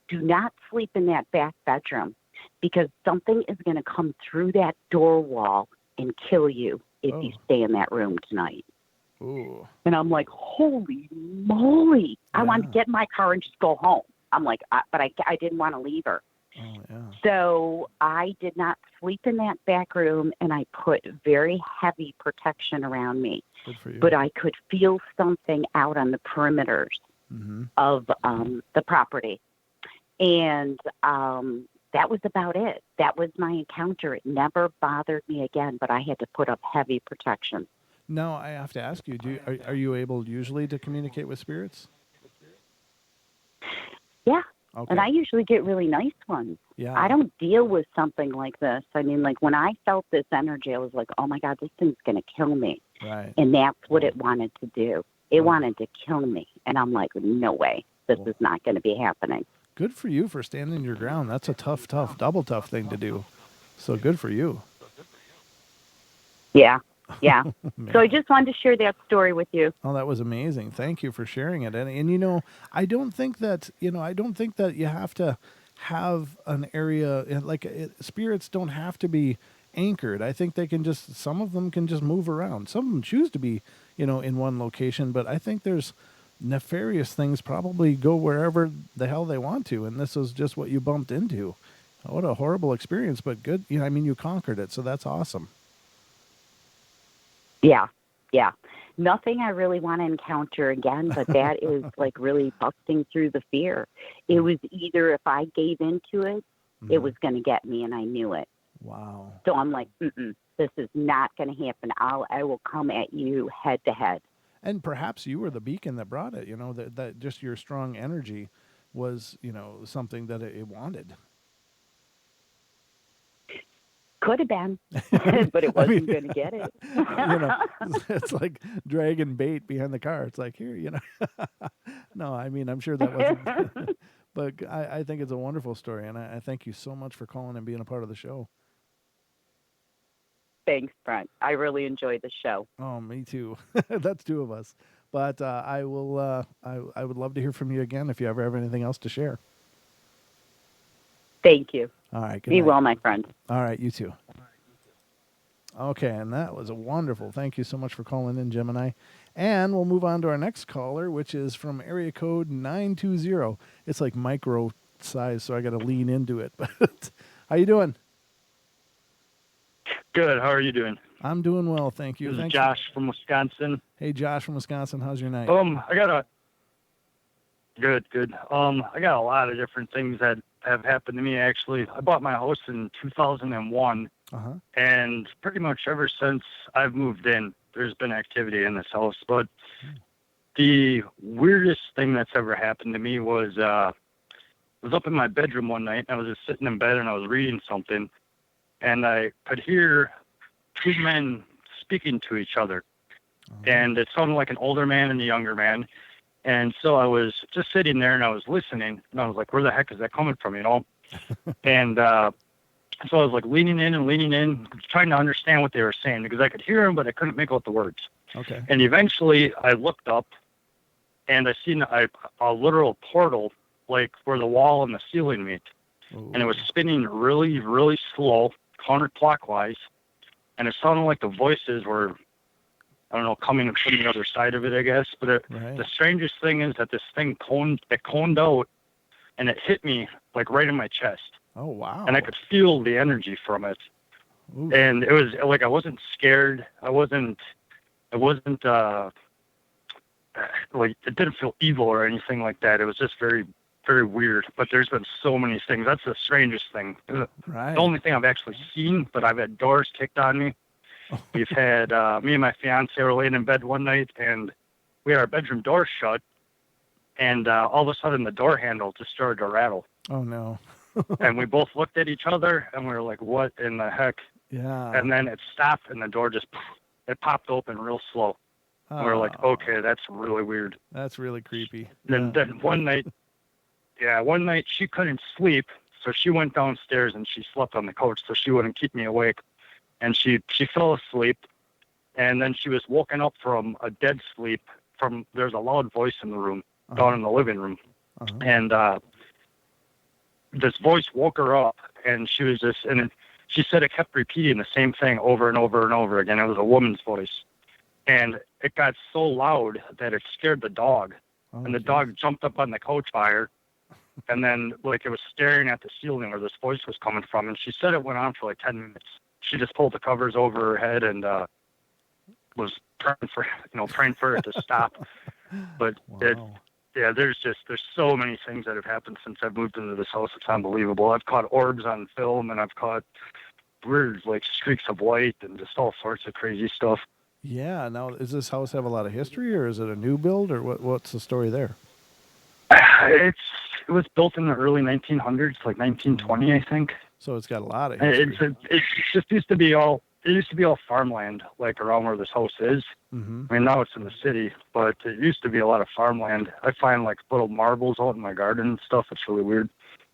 do not sleep in that back bedroom because something is going to come through that door wall and kill you if you stay in that room tonight. Ooh. And I'm like, holy moly. I wanted to get in my car and just go home. I'm like, but I didn't want to leave her. Oh, yeah. So I did not sleep in that back room, and I put very heavy protection around me. Good for you. But I could feel something out on the perimeters of the property. And that was about it. That was my encounter. It never bothered me again, but I had to put up heavy protection. Now, I have to ask you, are you able usually to communicate with spirits? Yeah. Okay. And I usually get really nice ones. Yeah. I don't deal with something like this. I mean, like when I felt this energy, I was like, oh my God, this thing's going to kill me. Right. And that's what it wanted to do. It wanted to kill me. And I'm like, no way. This is not going to be happening. Good for you for standing your ground. That's a tough, double tough thing to do. So good for you. Yeah. Yeah. Man. So I just wanted to share that story with you. Oh, that was amazing. Thank you for sharing it. And you know, I don't think that you have to have an area like spirits don't have to be anchored. I think they can just, some of them can just move around. Some of them choose to be, in one location, but I think there's nefarious things probably go wherever the hell they want to. And this is just what you bumped into. What a horrible experience, but good. I mean, you conquered it. So that's awesome. Yeah. Yeah. Nothing I really want to encounter again, but that is like really busting through the fear. It was either if I gave into it, it was going to get me, and I knew it. Wow. So I'm like, this is not going to happen. I will come at you head to head. And perhaps you were the beacon that brought it, that just your strong energy was, something that it wanted. Could have been, but it wasn't going to get it. It's like dragging bait behind the car. It's like, here, No, I mean, I'm sure that wasn't. But I think it's a wonderful story, and I thank you so much for calling and being a part of the show. Thanks, Brent. I really enjoyed the show. Oh, me too. That's two of us. But I will. I would love to hear from you again if you ever have anything else to share. Thank you. All right. Be well, my friend. All right. You too. Okay, and that was a wonderful. Thank you so much for calling in, Gemini. And we'll move on to our next caller, which is from area code 920. It's like micro size, so I got to lean into it. But how you doing? Good. How are you doing? I'm doing well, thank you. This is Josh from Wisconsin. Hey, Josh from Wisconsin. How's your night? Good. I got a lot of different things that have happened to me, actually. I bought my house in 2001, and pretty much ever since I've moved in, there's been activity in this house. But the weirdest thing that's ever happened to me was I was up in my bedroom one night, and I was just sitting in bed, and I was reading something, and I could hear two men speaking to each other. And it sounded like an older man and a younger man. And so I was just sitting there and I was listening, and I was like, where the heck is that coming from, And so I was like leaning in, trying to understand what they were saying, because I could hear them, but I couldn't make out the words. Okay. And eventually I looked up and I seen a literal portal, like where the wall and the ceiling meet. Ooh. And it was spinning really, really slow, counterclockwise. And it sounded like the voices were, I don't know, coming from the other side of it, I guess. But the strangest thing is that this thing coned out, and it hit me like right in my chest. Oh, wow. And I could feel the energy from it. Ooh. And it was like, I wasn't scared. I wasn't like, it didn't feel evil or anything like that. It was just very, very weird. But there's been so many things. That's the strangest thing. Right. The only thing I've actually seen, but I've had doors kicked on me. We've had, me and my fiance were laying in bed one night, and we had our bedroom door shut, and all of a sudden the door handle just started to rattle. Oh, no. And we both looked at each other, and we were like, what in the heck? Yeah. And then it stopped, and the door just, it popped open real slow. And we were like, okay, that's really weird. That's really creepy. Then one night she couldn't sleep, so she went downstairs, and she slept on the couch so she wouldn't keep me awake. And she fell asleep, and then she was woken up from a dead sleep from, there's a loud voice in the room, down in the living room. And this voice woke her up, and she was just, and she said it kept repeating the same thing over and over and over again. It was a woman's voice. And it got so loud that it scared the dog. And the dog jumped up on the couch by her. And then, like, it was staring at the ceiling where this voice was coming from. And she said it went on for like 10 minutes. She just pulled the covers over her head and was praying for it to stop. But wow. There's so many things that have happened since I've moved into this house. It's unbelievable. I've caught orbs on film, and I've caught weird, like, streaks of light and just all sorts of crazy stuff. Yeah. Now, does this house have a lot of history, or is it a new build, or what's the story there? It was built in the early 1900s, like 1920, I think. So it's got a lot of history. It just used to be all it used to be all farmland, like around where this house is. Mm-hmm. I mean, now it's in the city, but it used to be a lot of farmland. I find like little marbles out in my garden and stuff. It's really weird.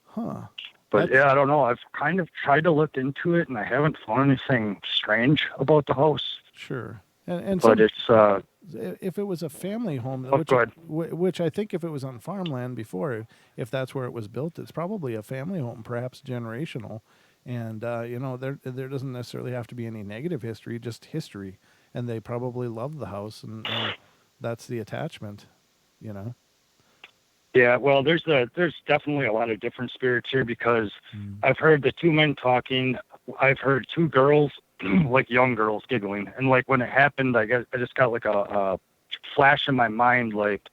Huh. But yeah, I don't know. I've kind of tried to look into it, and I haven't found anything strange about the house. Sure. And But some, it's if it was a family home, good. which I think if it was on farmland before, if that's where it was built, it's probably a family home, perhaps generational. And you know, there doesn't necessarily have to be any negative history, just history. And they probably love the house, and that's the attachment, you know. Yeah, well, there's definitely a lot of different spirits here because I've heard the two men talking. I've heard two girls, like young girls, giggling, and like when it happened, I just got like a flash in my mind, like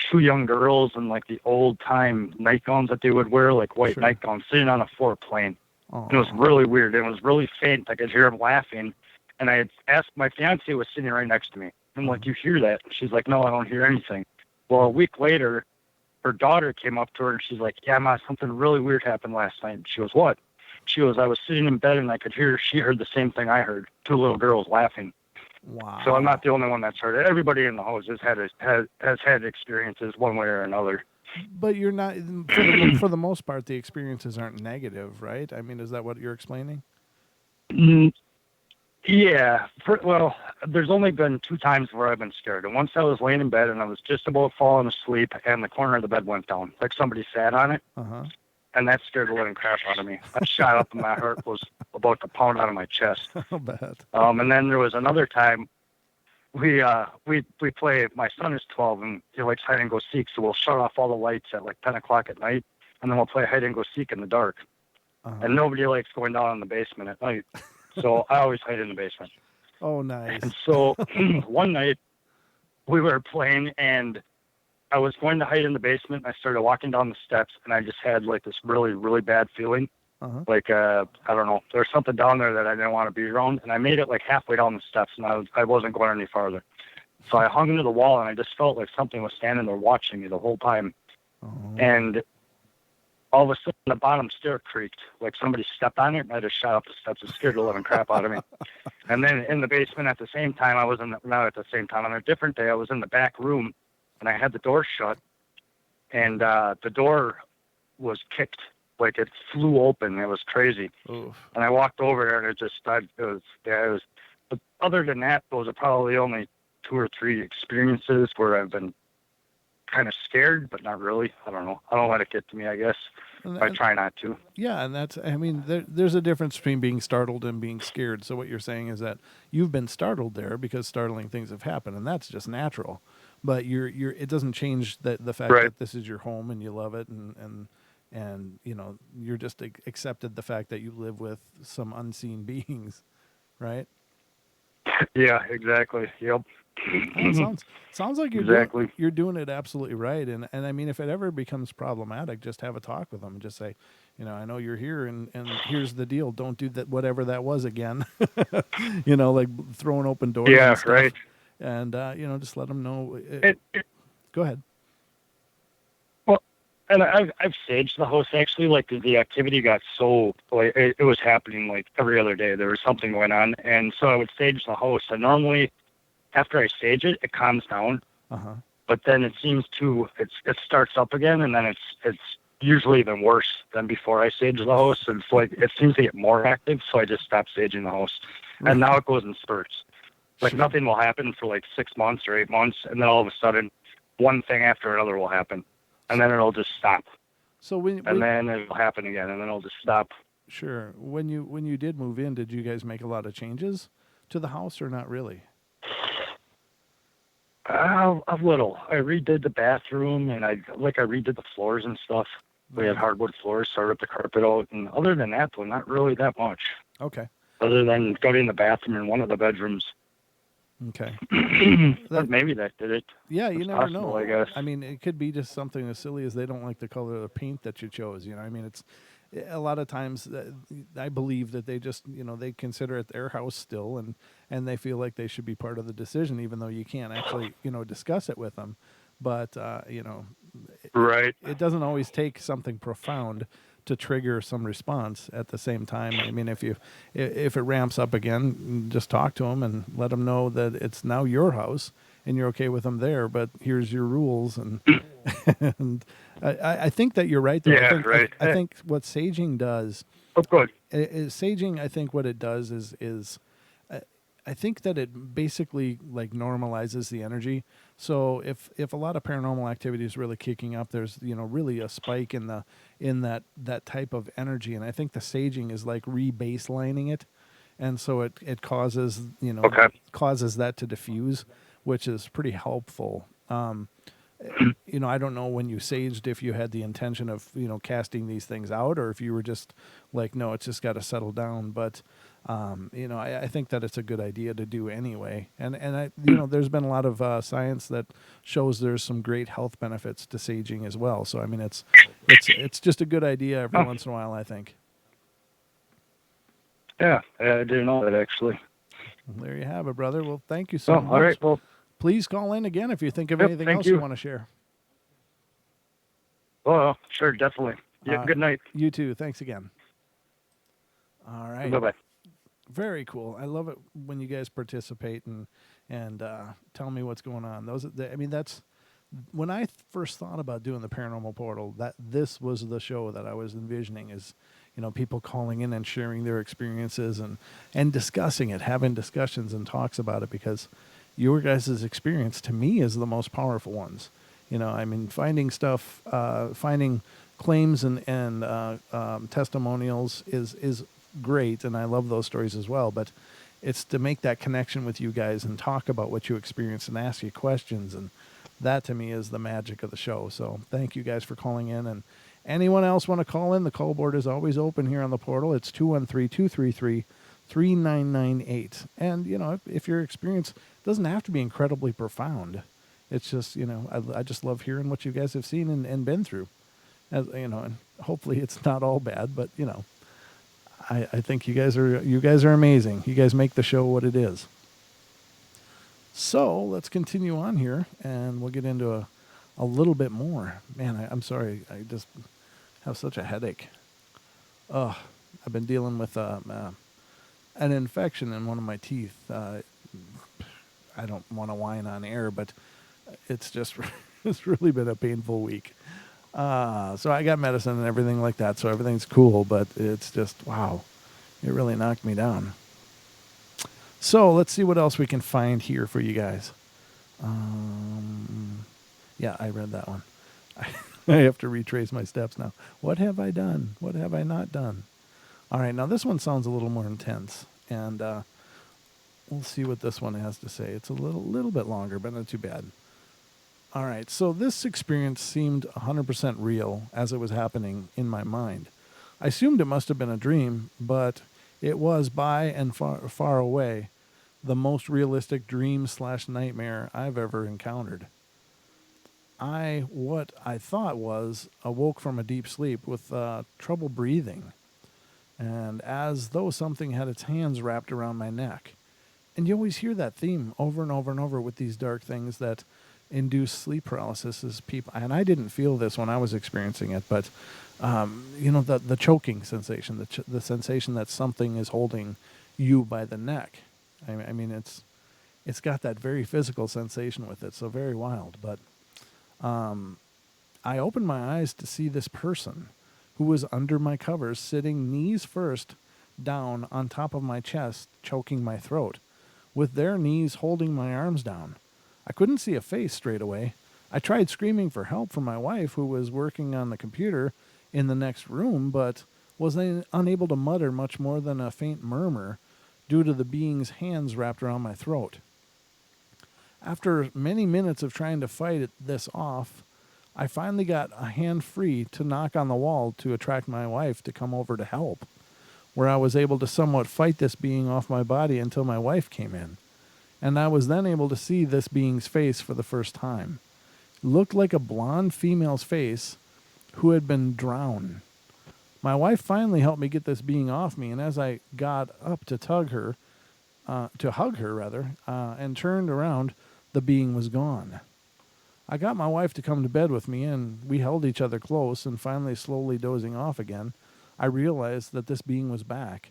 two young girls in like the old time nightgowns that they would wear, like white nightgowns, sitting on a floor playing. And it was really weird. It was really faint. I could hear them laughing, and I had asked my fiance was sitting right next to me. I'm like, "You hear that?" She's like, "No, I don't hear anything." Well, a week later, her daughter came up to her and she's like, "Yeah, Ma, something really weird happened last night." She goes, "What?" She goes, "I was sitting in bed and I could hear she heard the same thing I heard. Two little girls laughing." Wow. So I'm not the only one that's heard it. Everybody in the house has had experiences one way or another. But you're not, for the most part, the experiences aren't negative, right? I mean, is that what you're explaining? Yeah. Well, there's only been 2 times where I've been scared. And once I was laying in bed and I was just about falling asleep and the corner of the bed went down, like somebody sat on it. Uh-huh. And that scared the living crap out of me. I shot up and my heart was about to pound out of my chest. How bad. And then there was another time we play, my son is 12 and he likes hide and go seek. So we'll shut off all the lights at like 10 o'clock at night and then we'll play hide and go seek in the dark. Uh-huh. And nobody likes going down in the basement at night. So I always hide in the basement. Oh, nice. And so one night we were playing and I was going to hide in the basement. And I started walking down the steps and I just had like this really, really bad feeling. Uh-huh. Like, I don't know, there was something down there that I didn't want to be around. And I made it like halfway down the steps and I wasn't going any farther. So I hung into the wall and I just felt like something was standing there watching me the whole time. Oh. And all of a sudden the bottom stair creaked, like somebody stepped on it, and I just shot up the steps and scared the living crap out of me. And then in the basement at the same time, not at the same time, on a different day, I was in the back room, and I had the door shut, and the door was kicked, like it flew open. It was crazy. Oof. And I walked over there, and it was. But other than that, those are probably only 2 or 3 experiences where I've been kind of scared, but not really. I don't know. I don't let it get to me, I guess. I try not to. Yeah, and that's, I mean, there's a difference between being startled and being scared. So what you're saying is that you've been startled there because startling things have happened, and that's just natural. But it doesn't change the fact that this is your home and you love it, and you know, you're just accepted the fact that you live with some unseen beings, right? Yeah, exactly. Yep. Sounds like you're doing it absolutely right. And I mean, if it ever becomes problematic, just have a talk with them and just say, you know, I know you're here and here's the deal. Don't do that, whatever that was again, you know, like throwing open doors. Yeah, and stuff. right. And, you know, just let them know. Go ahead. Well, and I've saged the house actually, like the activity got so, like it was happening like every other day. There was something going on. And so I would sage the house. And normally, after I sage it, it calms down. Uh-huh. But then it seems it starts up again, and then it's usually even worse than before I sage the house. And it's like it seems to get more active, so I just stopped saging the house. And now it goes in spurts. Like nothing will happen for like 6 months or 8 months, and then all of a sudden, one thing after another will happen, and then it'll just stop. So then it'll happen again, and then it'll just stop. Sure. When you did move in, did you guys make a lot of changes to the house, or not really? A little. I redid the bathroom, and I redid the floors and stuff. We had hardwood floors, so I ripped the carpet out. And other than that, though, not really that much. Okay. Other than gutting the bathroom in one of the bedrooms. Okay. Maybe that did it. Yeah, you never know. I guess. I mean, it could be just something as silly as they don't like the color of the paint that you chose. You know, I mean, it's a lot of times I believe that they just, you know, they consider it their house still, and they feel like they should be part of the decision, even though you can't actually, you know, discuss it with them. But you know, right. It doesn't always take something profound to trigger some response at the same time. I mean, if it ramps up again, just talk to them and let them know that it's now your house and you're okay with them there, but here's your rules. And and I think that you're right, though. Yeah, I think, right. I think what saging does. Oh, good. Saging, I think what it does is I think that it basically like normalizes the energy. So if a lot of paranormal activity is really kicking up, there's really a spike in that type of energy, and I think the saging is like re-baselining it, and so it causes causes that to diffuse, which is pretty helpful. I don't know when you saged if you had the intention of casting these things out, or if you were just like, no, it's just got to settle down. But I think that it's a good idea to do anyway. And there's been a lot of science that shows there's some great health benefits to saging as well. So I mean, it's just a good idea every once in a while, I think. Yeah, I didn't know that actually. Well, there you have it, brother. Well, thank you so much. All right. Well, please call in again if you think of anything else you want to share. Oh, sure, definitely. Yeah, good night. You too. Thanks again. All right. Bye-bye. Very cool. I love it when you guys participate and tell me what's going on. That's when I first thought about doing the Paranormal Portal, that this was the show that I was envisioning is, people calling in and sharing their experiences and discussing it, having discussions and talks about it, because your guys' experience to me is the most powerful ones. Finding stuff, finding claims and testimonials is great, and I love those stories as well. But it's to make that connection with you guys and talk about what you experienced and ask you questions, and that to me is the magic of the show. So thank you guys for calling in. And anyone else want to call in? The call board is always open here on the portal. It's 213-233-3998. And if your experience doesn't have to be incredibly profound, it's just I just love hearing what you guys have seen and been through. And hopefully it's not all bad, but I think you guys are amazing. You guys make the show what it is. So let's continue on here, and we'll get into a little bit more. Man, I'm sorry. I just have such a headache. I've been dealing with an infection in one of my teeth. I don't want to whine on air, but it's really been a painful week. So I got medicine and everything like that, so everything's cool, but it's just, wow, it really knocked me down. So let's see what else we can find here for you guys. Yeah, I read that one. I have to retrace my steps now. What have I done? What have I not done? All right, now this one sounds a little more intense, and we'll see what this one has to say. It's a little bit longer, but not too bad. All right, so this experience seemed 100% real as it was happening in my mind. I assumed it must have been a dream, but it was by and far away the most realistic dream/nightmare I've ever encountered. What I thought was awoke from a deep sleep with trouble breathing, and as though something had its hands wrapped around my neck. And you always hear that theme over and over and over with these dark things that induce sleep paralysis as people. And I didn't feel this when I was experiencing it, but the choking sensation, the sensation that something is holding you by the neck. I mean, it's got that very physical sensation with it, so very wild. But I opened my eyes to see this person who was under my covers, sitting knees first down on top of my chest, choking my throat, with their knees holding my arms down. I couldn't see a face straight away. I tried screaming for help from my wife, who was working on the computer in the next room, but was unable to mutter much more than a faint murmur due to the being's hands wrapped around my throat. After many minutes of trying to fight this off, I finally got a hand free to knock on the wall to attract my wife to come over to help, where I was able to somewhat fight this being off my body until my wife came in. And I was then able to see this being's face for the first time. It looked like a blonde female's face who had been drowned. My wife finally helped me get this being off me, and as I got up to hug her, and turned around, the being was gone. I got my wife to come to bed with me, and we held each other close, and finally slowly dozing off again, I realized that this being was back,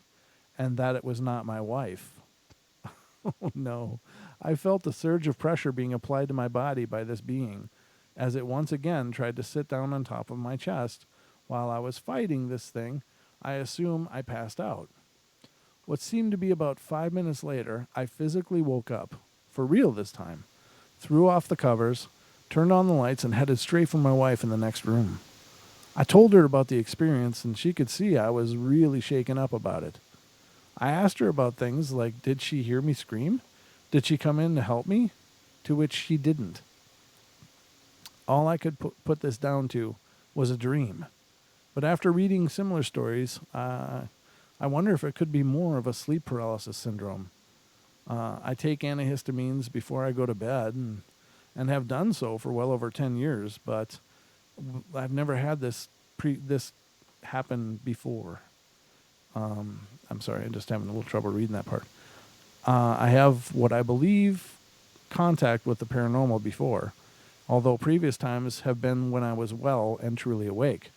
and that it was not my wife. Oh no. I felt a surge of pressure being applied to my body by this being, as it once again tried to sit down on top of my chest. While I was fighting this thing, I assume I passed out. What seemed to be about 5 minutes later, I physically woke up, for real this time, threw off the covers, turned on the lights, and headed straight for my wife in the next room. I told her about the experience, and she could see I was really shaken up about it. I asked her about things like, did she hear me scream? Did she come in to help me? To which she didn't. All I could put this down to was a dream. But after reading similar stories, I wonder if it could be more of a sleep paralysis syndrome. I take antihistamines before I go to bed and have done so for well over 10 years, but I've never had this happen before. I'm sorry, I'm just having a little trouble reading that part. I have what I believe contact with the paranormal before, although previous times have been when I was well and truly awake.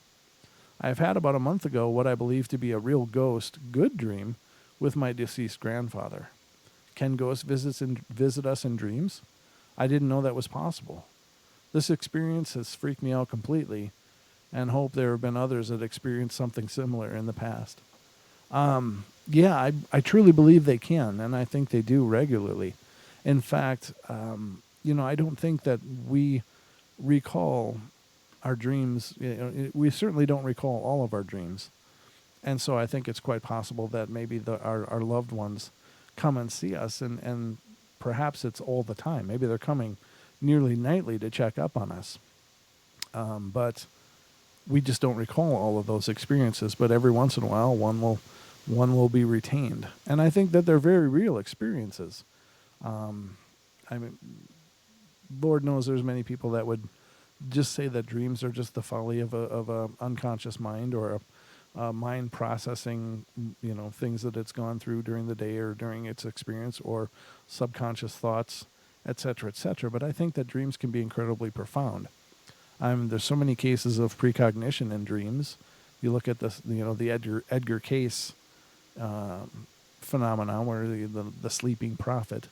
I have had about a month ago what I believe to be a real ghost good dream with my deceased grandfather. Can ghosts visit us in dreams? I didn't know that was possible. This experience has freaked me out completely, and hope there have been others that experienced something similar in the past. Yeah, I truly believe they can, and I think they do regularly. In fact, I don't think that we recall our dreams. We certainly don't recall all of our dreams. And so I think it's quite possible that maybe our loved ones come and see us, and perhaps it's all the time. Maybe they're coming nearly nightly to check up on us. But we just don't recall all of those experiences. But every once in a while, one will be retained. And I think that they're very real experiences. I mean, Lord knows there's many people that would just say that dreams are just the folly of a unconscious mind, or a mind processing, things that it's gone through during the day or during its experience, or subconscious thoughts, etc., etc. But I think that dreams can be incredibly profound. There's so many cases of precognition in dreams. You look at the Edgar Case phenomenon, where the sleeping prophet,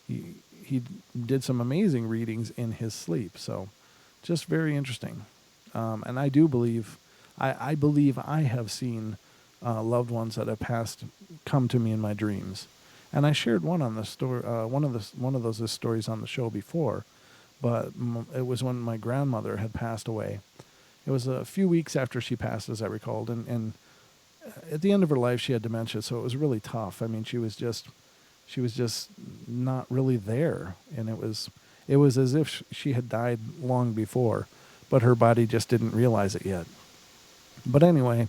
he did some amazing readings in his sleep. So just very interesting. And I do believe, I believe I have seen loved ones that have passed come to me in my dreams. And I shared one on the story, one of those stories on the show before, but it was when my grandmother had passed away. It was a few weeks after she passed, as I recalled, and at the end of her life, she had dementia, so it was really tough. I mean, she was just not really there, and it was as if she had died long before, but her body just didn't realize it yet. But anyway,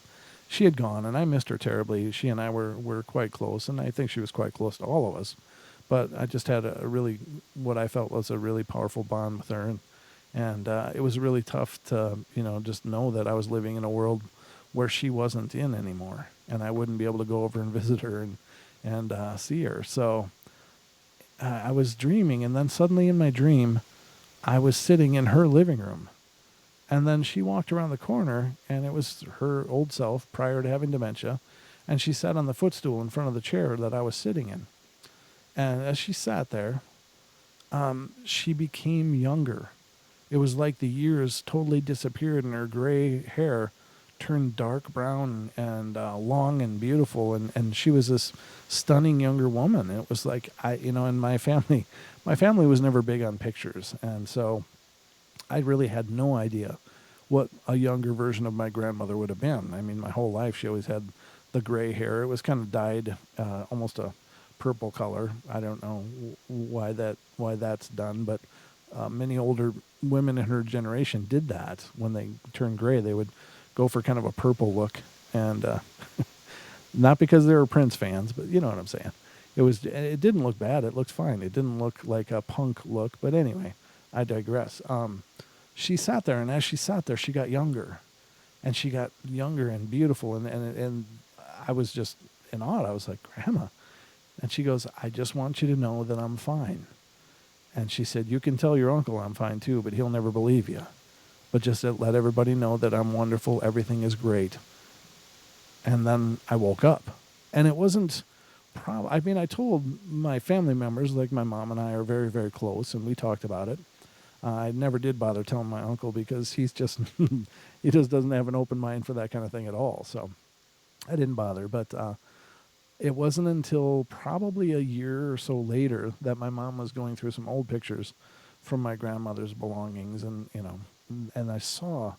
she had gone, and I missed her terribly. She and I were quite close, and I think she was quite close to all of us. But I just had what I felt was a really powerful bond with her, and it was really tough to, just know that I was living in a world where she wasn't in anymore, and I wouldn't be able to go over and visit her and see her. So I was dreaming, and then suddenly in my dream, I was sitting in her living room. And then she walked around the corner, and it was her old self prior to having dementia, and she sat on the footstool in front of the chair that I was sitting in. And as she sat there, she became younger. It was like the years totally disappeared, and her gray hair turned dark brown and long and beautiful, and she was this stunning younger woman. It was like, and my family was never big on pictures, and so I really had no idea what a younger version of my grandmother would have been. I mean, my whole life she always had the gray hair. It was kind of dyed almost a purple color. I don't know why that's done, but many older women in her generation did that. When they turned gray, they would go for kind of a purple look, and not because they were Prince fans, but you know what I'm saying. It didn't look bad. It looked fine. It didn't look like a punk look, but anyway, I digress. She sat there, and as she sat there, she got younger, and she got younger and beautiful, and I was just in awe. I was like, Grandma. And she goes, I just want you to know that I'm fine. And she said, you can tell your uncle I'm fine too, but he'll never believe you. But just to let everybody know that I'm wonderful, everything is great. And then I woke up. And it wasn't, I mean, I told my family members, like my mom and I are very, very close, and we talked about it. I never did bother telling my uncle because he's just, he just doesn't have an open mind for that kind of thing at all. So I didn't bother. But it wasn't until probably a year or so later that my mom was going through some old pictures from my grandmother's belongings, and and I saw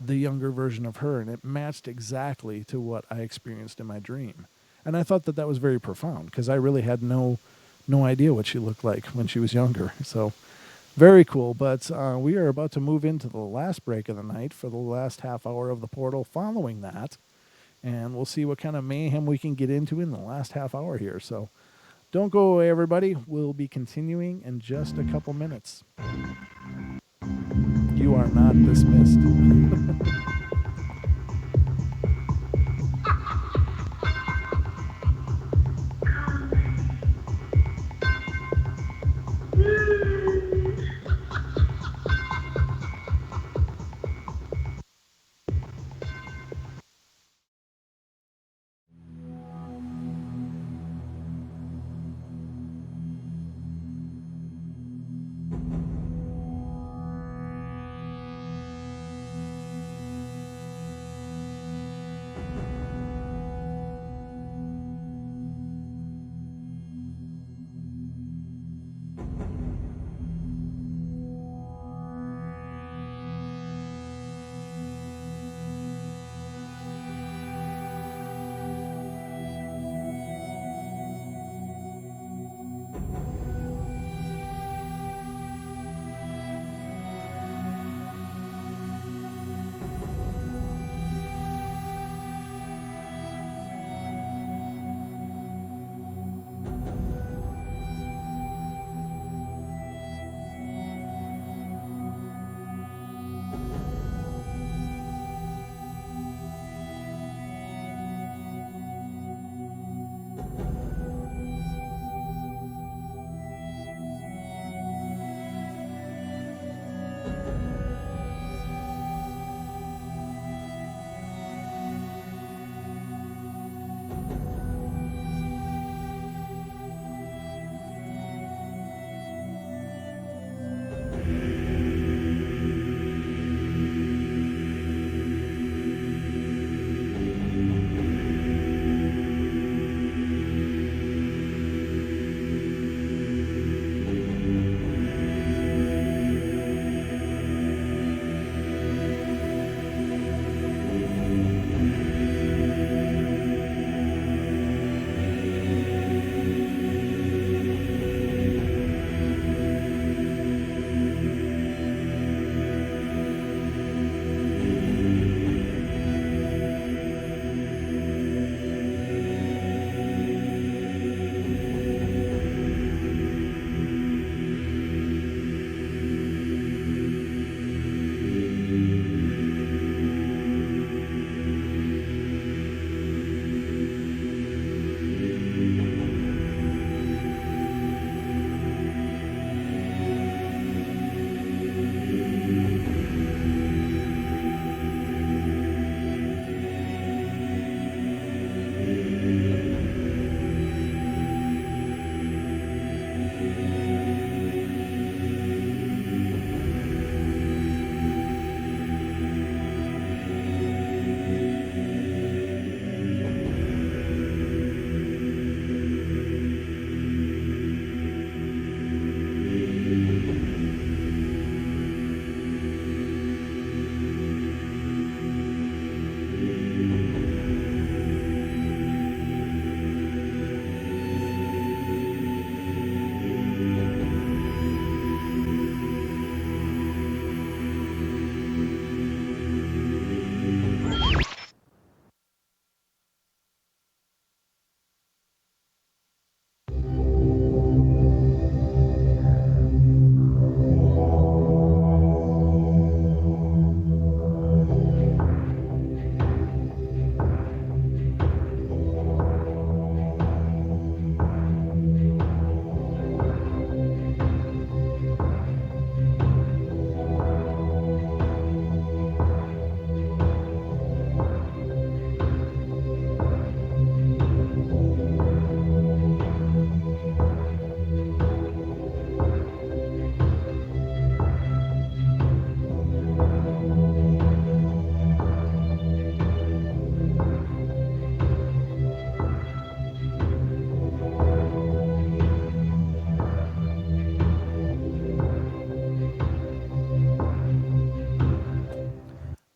the younger version of her, and it matched exactly to what I experienced in my dream. And I thought that that was very profound because I really had no idea what she looked like when she was younger. So very cool. But we are about to move into the last break of the night for the last half hour of the portal following that. And we'll see what kind of mayhem we can get into in the last half hour here. So don't go away, everybody. We'll be continuing in just a couple minutes. You are not dismissed.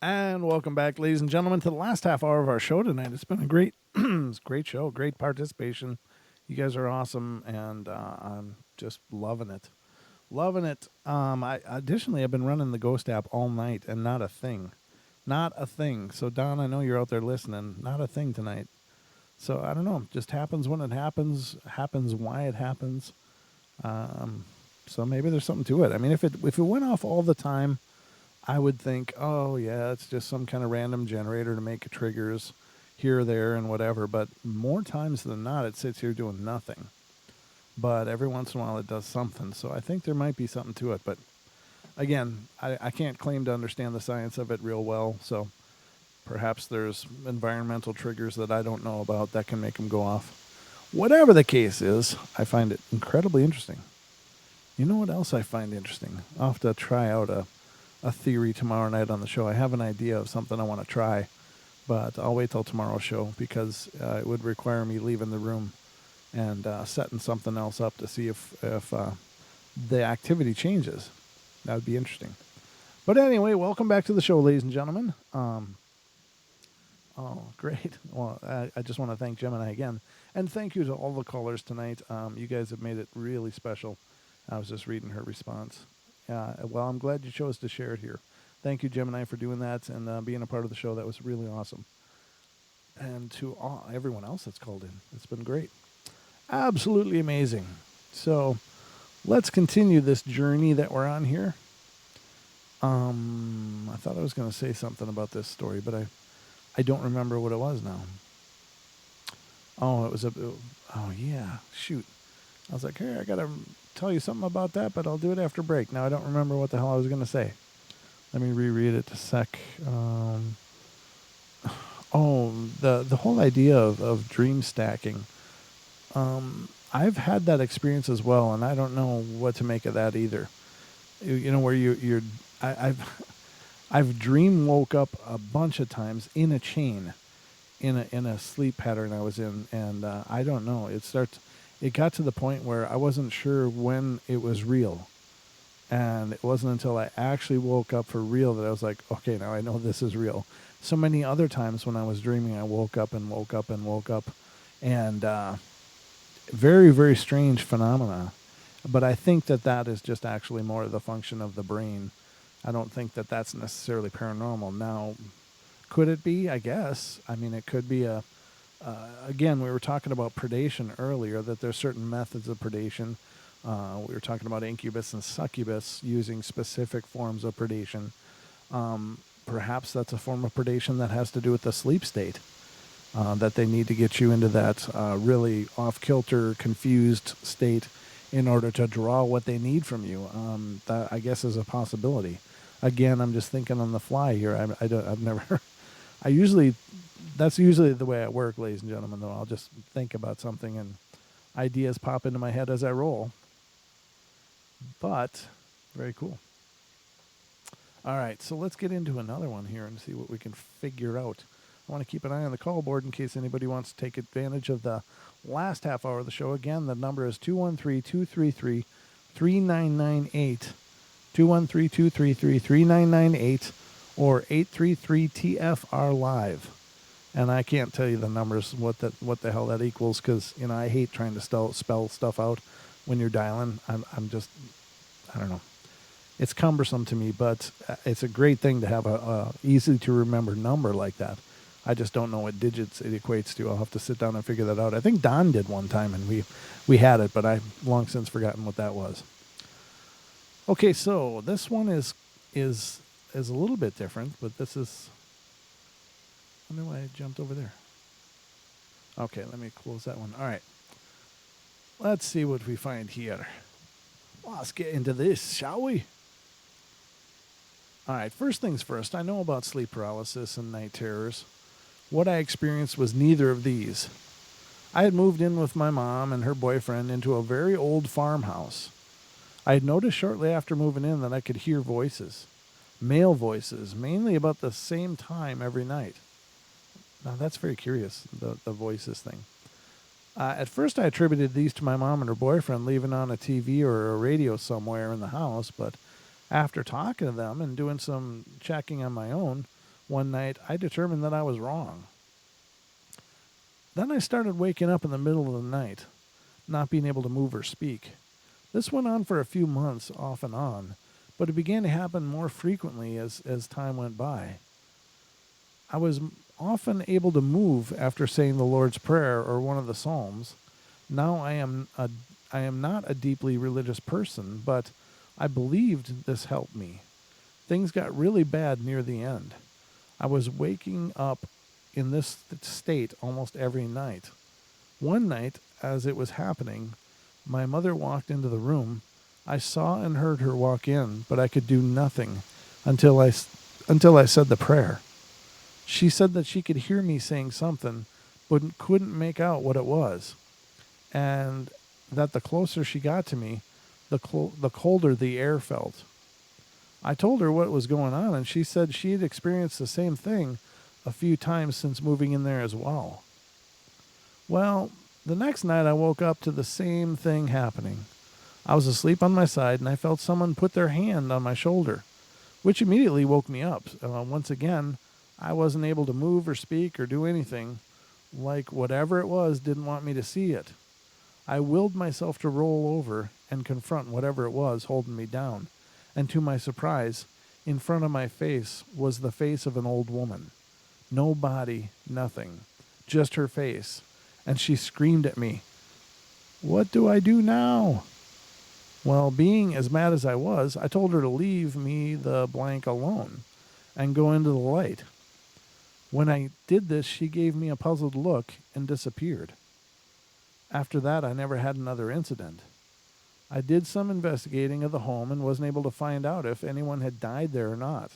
And welcome back, ladies and gentlemen, to the last half hour of our show tonight. It's been a great, it's a great show, great participation. You guys are awesome, and I'm just loving it. Loving it. Additionally, I've been running the Ghost app all night, and not a thing. Not a thing. So, Don, I know you're out there listening. Not a thing tonight. So, I don't know. Just happens when it happens why it happens. So maybe there's something to it. I mean, if it went off all the time, I would think, oh, yeah, it's just some kind of random generator to make triggers here or there and whatever. But more times than not, it sits here doing nothing. But every once in a while, it does something. So I think there might be something to it. But again, I can't claim to understand the science of it real well. So perhaps there's environmental triggers that I don't know about that can make them go off. Whatever the case is, I find it incredibly interesting. You know what else I find interesting? I'll have to try out a theory tomorrow night on the show. I have an idea of something I want to try, but I'll wait till tomorrow's show because it would require me leaving the room and setting something else up to see if the activity changes. That would be interesting. But anyway, welcome back to the show, ladies and gentlemen. Oh, great. Well, I just want to thank Gemini again. And thank you to all the callers tonight. You guys have made it really special. I was just reading her response. Well, I'm glad you chose to share it here. Thank you, Gemini, for doing that and being a part of the show. That was really awesome. And to everyone else that's called in, it's been great. Absolutely amazing. So let's continue this journey that we're on here. I thought I was going to say something about this story, but I don't remember what it was now. Oh, yeah, shoot. I was like, hey, I got to tell you something about that, but I'll do it after break. Now I don't remember what the hell I was going to say. Let me reread it a sec. The whole idea of dream stacking. I've had that experience as well, and I don't know what to make of that either. You know, where I've dream woke up a bunch of times in a chain, in a sleep pattern I was in, and I don't know. It got to the point where I wasn't sure when it was real. And it wasn't until I actually woke up for real that I was like, okay, now I know this is real. So many other times when I was dreaming, I woke up. And very, very strange phenomena. But I think that is just actually more of the function of the brain. I don't think that that's necessarily paranormal. Now, could it be? I guess. I mean, it could be again, we were talking about predation earlier, that there's certain methods of predation. We were talking about Incubus and Succubus using specific forms of predation. Perhaps that's a form of predation that has to do with the sleep state, that they need to get you into that really off-kilter, confused state in order to draw what they need from you. That, I guess, is a possibility. Again, I'm just thinking on the fly here. That's usually the way I work, ladies and gentlemen, though. I'll just think about something and ideas pop into my head as I roll. But, very cool. All right, so let's get into another one here and see what we can figure out. I want to keep an eye on the call board in case anybody wants to take advantage of the last half hour of the show. Again, the number is 213-233-3998. 213-233-3998 or 833-TFR-LIVE. And I can't tell you the numbers, what the hell that equals, because, you know, I hate trying to spell stuff out when you're dialing. I'm just, I don't know. It's cumbersome to me, but it's a great thing to have a easy to remember number like that. I just don't know what digits it equates to. I'll have to sit down and figure that out. I think Don did one time, and we had it, but I've long since forgotten what that was. Okay, so this one is a little bit different, but this is... I wonder why I jumped over there. Okay, let me close that one. All right. Let's see what we find here. Let's get into this, shall we? All right, first things first. I know about sleep paralysis and night terrors. What I experienced was neither of these. I had moved in with my mom and her boyfriend into a very old farmhouse. I had noticed shortly after moving in that I could hear voices, male voices, mainly about the same time every night. Now, that's very curious, the voices thing. At first, I attributed these to my mom and her boyfriend leaving on a TV or a radio somewhere in the house, but after talking to them and doing some checking on my own, one night, I determined that I was wrong. Then I started waking up in the middle of the night, not being able to move or speak. This went on for a few months, off and on, but it began to happen more frequently as time went by. I was often able to move after saying the Lord's Prayer or one of the Psalms. Now I am not a deeply religious person, but I believed this helped me. Things got really bad near the end. I was waking up in this state almost every night. One night, as it was happening, my mother walked into the room. I saw and heard her walk in, but I could do nothing until I said the prayer. She said that she could hear me saying something, but couldn't make out what it was, and that the closer she got to me, the colder the air felt. I told her what was going on, and she said she had experienced the same thing a few times since moving in there as well. Well, the next night I woke up to the same thing happening. I was asleep on my side, and I felt someone put their hand on my shoulder, which immediately woke me up. Once again, I wasn't able to move or speak or do anything, like whatever it was didn't want me to see it. I willed myself to roll over and confront whatever it was holding me down, and to my surprise, in front of my face was the face of an old woman. No body, nothing, just her face, and she screamed at me, "What do I do now?" Well, being as mad as I was, I told her to leave me the blank alone and go into the light. When I did this, she gave me a puzzled look and disappeared. After that, I never had another incident. I did some investigating of the home and wasn't able to find out if anyone had died there or not.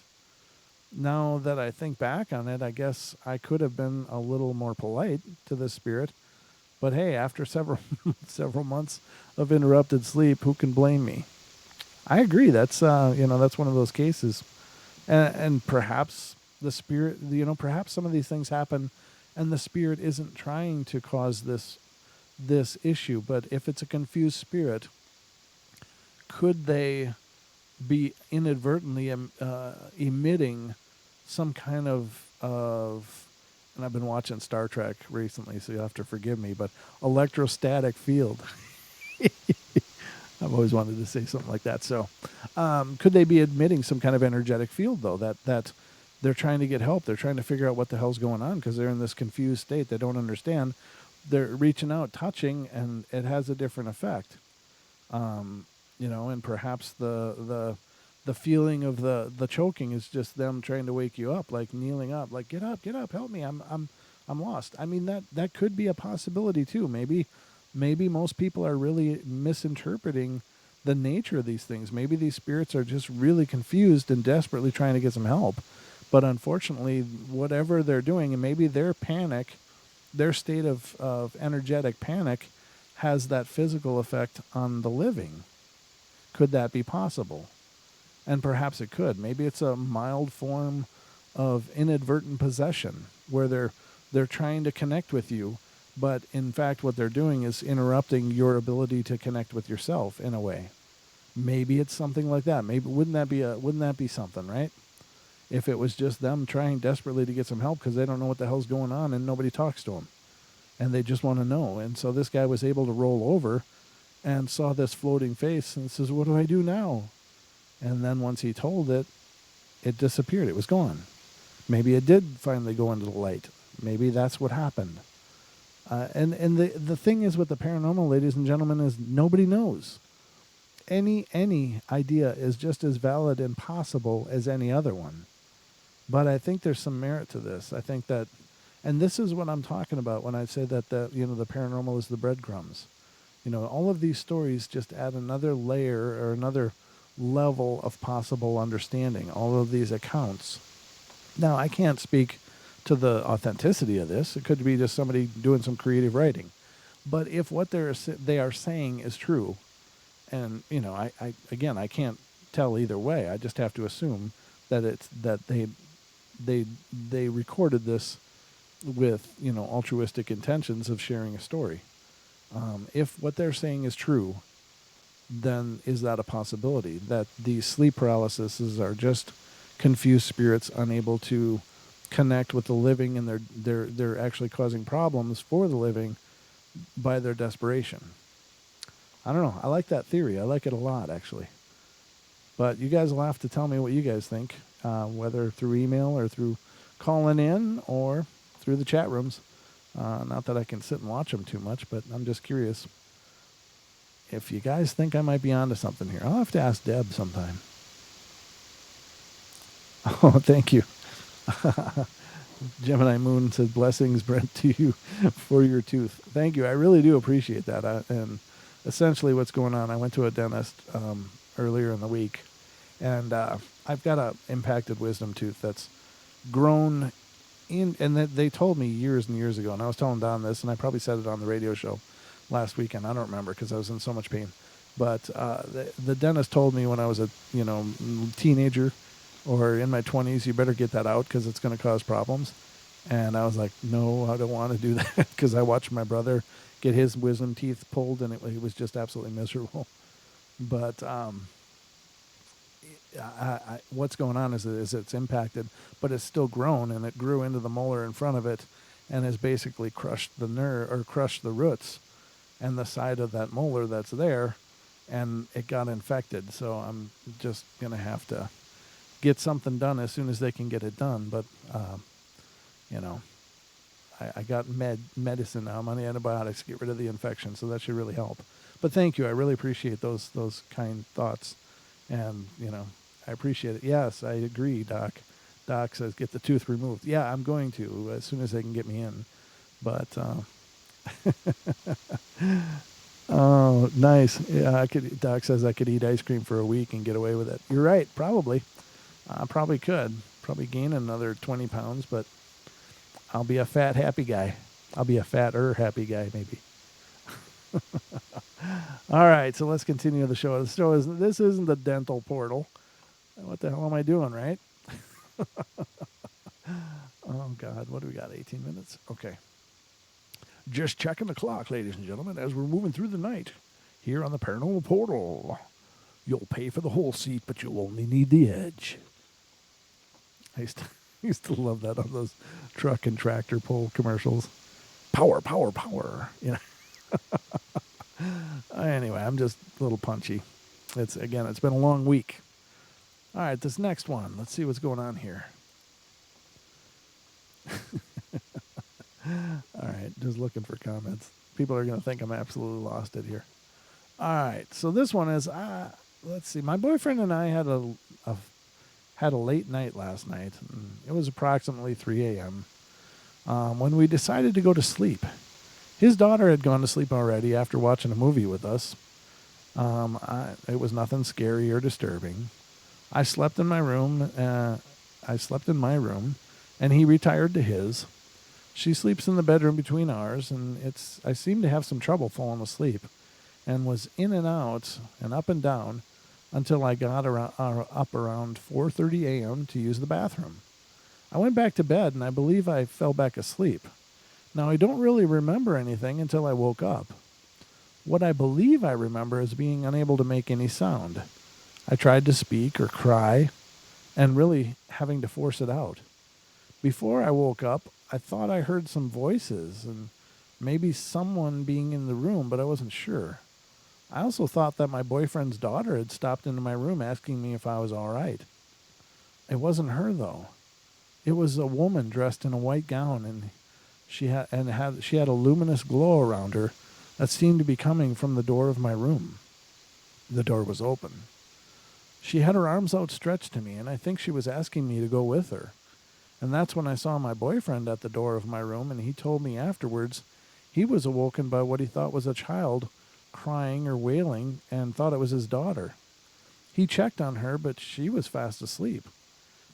Now that I think back on it, I guess I could have been a little more polite to this spirit. But hey, after several months of interrupted sleep, who can blame me? I agree. That's that's one of those cases, and perhaps the spirit, perhaps some of these things happen, and the spirit isn't trying to cause this issue. But if it's a confused spirit, could they be inadvertently emitting some kind of and I've been watching Star Trek recently, so you'll have to forgive me, but electrostatic field. I've always wanted to say something like that. So could they be emitting some kind of energetic field, though, that they're trying to get help? They're trying to figure out what the hell's going on because they're in this confused state. They don't understand. They're reaching out, touching, and it has a different effect. And perhaps the feeling of the choking is just them trying to wake you up, like kneeling up, like get up, help me, I'm lost. I mean, that could be a possibility too. Maybe most people are really misinterpreting the nature of these things. Maybe these spirits are just really confused and desperately trying to get some help. But unfortunately, whatever they're doing, and maybe their panic, their state of energetic panic, has that physical effect on the living. Could that be possible? And perhaps it could. Maybe it's a mild form of inadvertent possession where they're trying to connect with you, but in fact what they're doing is interrupting your ability to connect with yourself in a way. Maybe it's something like that. Maybe wouldn't that be something, right? If it was just them trying desperately to get some help because they don't know what the hell's going on and nobody talks to them, and they just want to know. And so this guy was able to roll over and saw this floating face and says, "What do I do now?" And then once he told it, it disappeared. It was gone. Maybe it did finally go into the light. Maybe that's what happened. And the thing is with the paranormal, ladies and gentlemen, is nobody knows. Any idea is just as valid and possible as any other one. But I think there's some merit to this. I think that, and this is what I'm talking about when I say that the paranormal is the breadcrumbs. All of these stories just add another layer or another level of possible understanding, all of these accounts. Now, I can't speak to the authenticity of this. It could be just somebody doing some creative writing. But if what they are saying is true, and I can't tell either way. I just have to assume that they recorded this with altruistic intentions of sharing a story. If what they're saying is true, then is that a possibility that these sleep paralyses are just confused spirits unable to connect with the living, and they're actually causing problems for the living by their desperation. I don't know. I like that theory. I like it a lot, actually. But you guys will have to tell me what you guys think, whether through email or through calling in or through the chat rooms. Not that I can sit and watch them too much, but I'm just curious if you guys think I might be onto something here. I'll have to ask Deb sometime. Oh, thank you. Gemini Moon said, blessings, Brent, to you for your tooth. Thank you. I really do appreciate that. And essentially what's going on, I went to a dentist earlier in the week, and I've got a impacted wisdom tooth that's grown in, and they told me years and years ago, and I was telling Don this, and I probably said it on the radio show last weekend. I don't remember because I was in so much pain. But the dentist told me when I was a teenager or in my 20s, you better get that out because it's going to cause problems. And I was like, no, I don't want to do that because I watched my brother get his wisdom teeth pulled, and it was just absolutely miserable. But what's going on is it's impacted, but it's still grown, and it grew into the molar in front of it and has basically crushed the nerve or crushed the roots and the side of that molar that's there, and it got infected. So I'm just going to have to get something done as soon as they can get it done. But, I got medicine now. I'm on the antibiotics to get rid of the infection, so that should really help. But thank you. I really appreciate those kind thoughts. And, I appreciate it. Yes, I agree, Doc. Doc says, get the tooth removed. Yeah, I'm going to as soon as they can get me in. But, oh, nice. Yeah, Doc says I could eat ice cream for a week and get away with it. You're right, probably. I probably could. Probably gain another 20 pounds, but I'll be a fat, happy guy. I'll be a fatter, happy guy, maybe. All right, so let's continue the show. This isn't the dental portal. What the hell am I doing, right? Oh, God, what do we got, 18 minutes? Okay. Just checking the clock, ladies and gentlemen, as we're moving through the night here on the Paranormal Portal. You'll pay for the whole seat, but you'll only need the edge. I used to love that on those truck and tractor pull commercials. Power, power, power. Anyway, I'm just a little punchy. It's been a long week. All right, this next one. Let's see what's going on here. All right, just looking for comments. People are going to think I'm absolutely lost it here. All right, so this one is, let's see. My boyfriend and I had a late night last night. It was approximately 3 a.m. When we decided to go to sleep. His daughter had gone to sleep already after watching a movie with us. It was nothing scary or disturbing. I slept in my room. And he retired to his. She sleeps in the bedroom between ours, and I seemed to have some trouble falling asleep, and was in and out and up and down until I got up around 4:30 a.m. to use the bathroom. I went back to bed, and I believe I fell back asleep. Now, I don't really remember anything until I woke up. What I believe I remember is being unable to make any sound. I tried to speak or cry, and really having to force it out. Before I woke up, I thought I heard some voices and maybe someone being in the room, but I wasn't sure. I also thought that my boyfriend's daughter had stopped into my room asking me if I was all right. It wasn't her, though. It was a woman dressed in a white gown, and she had a luminous glow around her that seemed to be coming from the door of my room. The door was open. She had her arms outstretched to me, and I think she was asking me to go with her. And that's when I saw my boyfriend at the door of my room, and he told me afterwards he was awoken by what he thought was a child crying or wailing and thought it was his daughter. He checked on her, but she was fast asleep.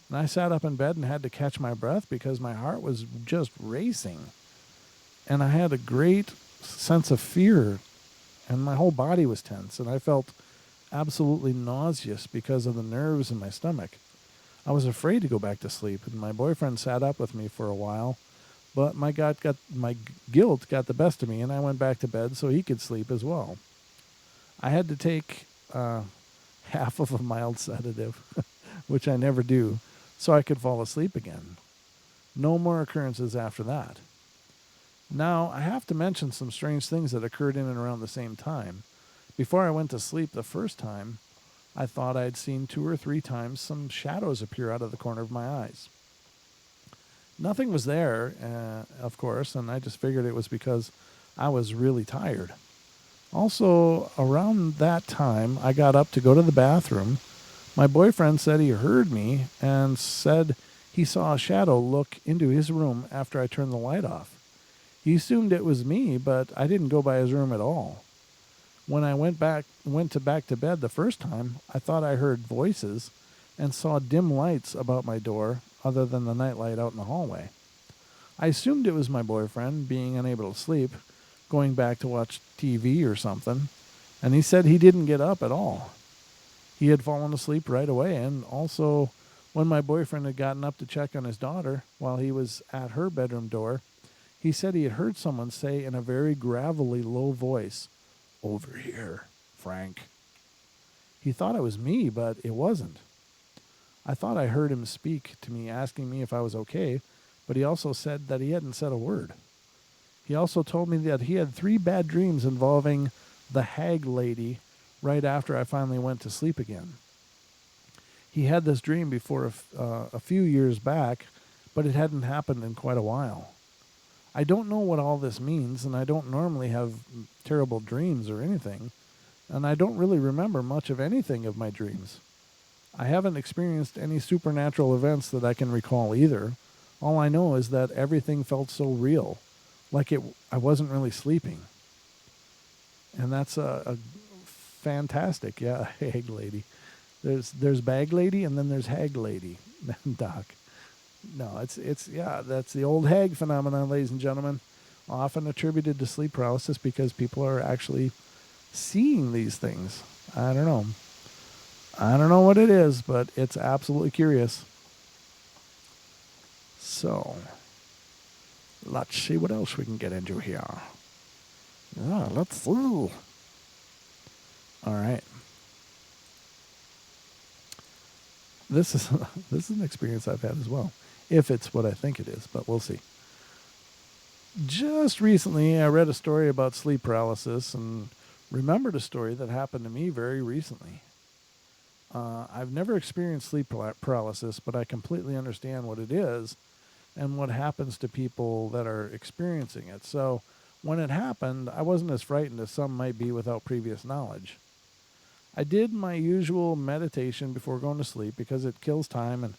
And I sat up in bed and had to catch my breath because my heart was just racing. And I had a great sense of fear, and my whole body was tense, and I felt absolutely nauseous because of the nerves in my stomach. I was afraid to go back to sleep, and my boyfriend sat up with me for a while, but my guilt got the best of me, and I went back to bed so he could sleep as well. I had to take half of a mild sedative, which I never do, so I could fall asleep again. No more occurrences after that. Now, I have to mention some strange things that occurred in and around the same time. Before I went to sleep the first time, I thought I'd seen 2 or 3 times some shadows appear out of the corner of my eyes. Nothing was there, of course, and I just figured it was because I was really tired. Also, around that time, I got up to go to the bathroom. My boyfriend said he heard me and said he saw a shadow look into his room after I turned the light off. He assumed it was me, but I didn't go by his room at all. When I went back to bed the first time, I thought I heard voices and saw dim lights about my door other than the nightlight out in the hallway. I assumed it was my boyfriend, being unable to sleep, going back to watch TV or something, and he said he didn't get up at all. He had fallen asleep right away, and also when my boyfriend had gotten up to check on his daughter while he was at her bedroom door, he said he had heard someone say in a very gravelly, low voice, "Over here, Frank." He thought it was me, but it wasn't. I thought I heard him speak to me, asking me if I was okay, but he also said that he hadn't said a word. He also told me that he had 3 bad dreams involving the Hag lady right after I finally went to sleep again. He had this dream before a few years back, but it hadn't happened in quite a while. I don't know what all this means, and I don't normally have terrible dreams or anything, and I don't really remember much of anything of my dreams. I haven't experienced any supernatural events that I can recall either. All I know is that everything felt so real, like I wasn't really sleeping. And that's a fantastic, yeah, Hag lady. There's bag lady and then there's hag lady, Doc. No, it's that's the old hag phenomenon, ladies and gentlemen, often attributed to sleep paralysis because people are actually seeing these things. I don't know what it is, but it's absolutely curious. So, let's see what else we can get into here. Yeah, let's see. All right. This is an experience I've had as well, if it's what I think it is, but we'll see. Just recently, I read a story about sleep paralysis and remembered a story that happened to me very recently. I've never experienced sleep paralysis, but I completely understand what it is and what happens to people that are experiencing it. So when it happened, I wasn't as frightened as some might be without previous knowledge. I did my usual meditation before going to sleep because it kills time and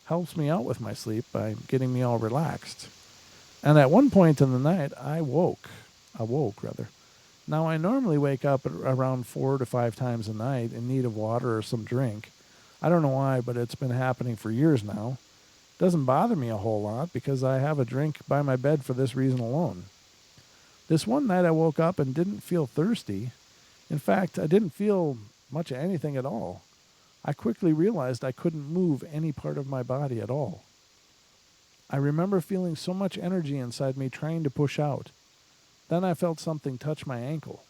helps me out with my sleep by getting me all relaxed. And at one point in the night, I awoke. Now, I normally wake up around 4 to 5 times a night in need of water or some drink. I don't know why, but it's been happening for years now. It doesn't bother me a whole lot because I have a drink by my bed for this reason alone. This one night I woke up and didn't feel thirsty. In fact, I didn't feel much of anything at all. I quickly realized I couldn't move any part of my body at all. I remember feeling so much energy inside me trying to push out. Then I felt something touch my ankle.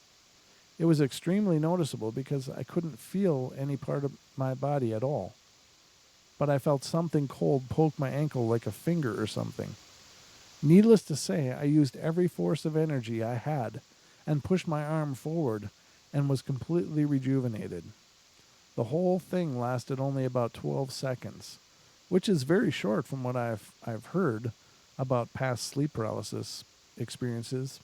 It was extremely noticeable because I couldn't feel any part of my body at all. But I felt something cold poke my ankle like a finger or something. Needless to say, I used every force of energy I had and pushed my arm forward and was completely rejuvenated. The whole thing lasted only about 12 seconds, which is very short from what I've heard about past sleep paralysis experiences.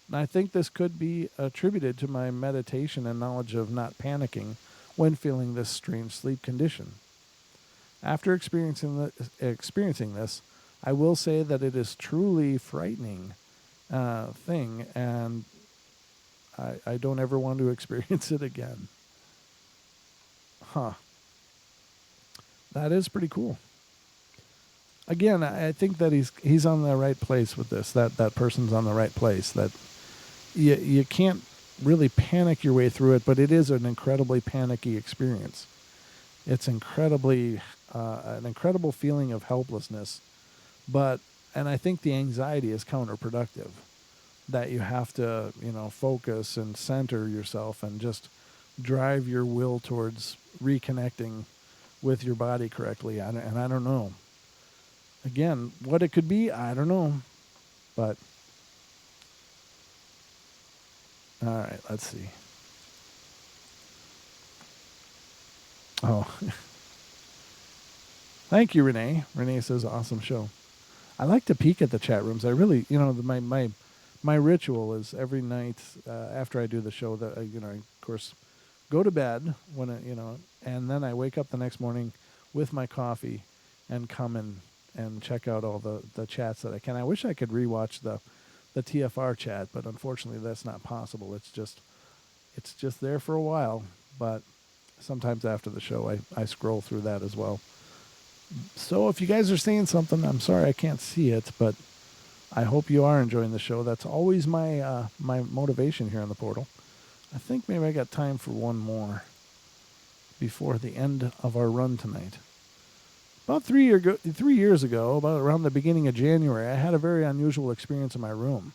And I think this could be attributed to my meditation and knowledge of not panicking when feeling this strange sleep condition. After experiencing this, I will say that it is truly frightening thing, and I don't ever want to experience it again. Huh. That is pretty cool. Again, I think that he's on the right place with this. That person's on the right place. That you can't really panic your way through it, but it is an incredibly panicky experience. It's incredibly an incredible feeling of helplessness, and I think the anxiety is counterproductive. That you have to, focus and center yourself and just drive your will towards reconnecting with your body correctly. And I don't know. Again, what it could be, I don't know. But, all right, let's see. Oh, thank you, Renee. Renee says, awesome show. I like to peek at the chat rooms. I really, my ritual is every night after I do the show that, I, of course, go to bed when and then I wake up the next morning with my coffee and come and check out all the chats that I can. I wish I could rewatch the TFR chat, but unfortunately that's not possible. It's just there for a while, but sometimes after the show I scroll through that as well. So if you guys are saying something, I'm sorry I can't see it, but I hope you are enjoying the show. That's always my my motivation here on the portal. I think maybe I got time for one more before the end of our run tonight. About 3 years ago, about around the beginning of January, I had a very unusual experience in my room.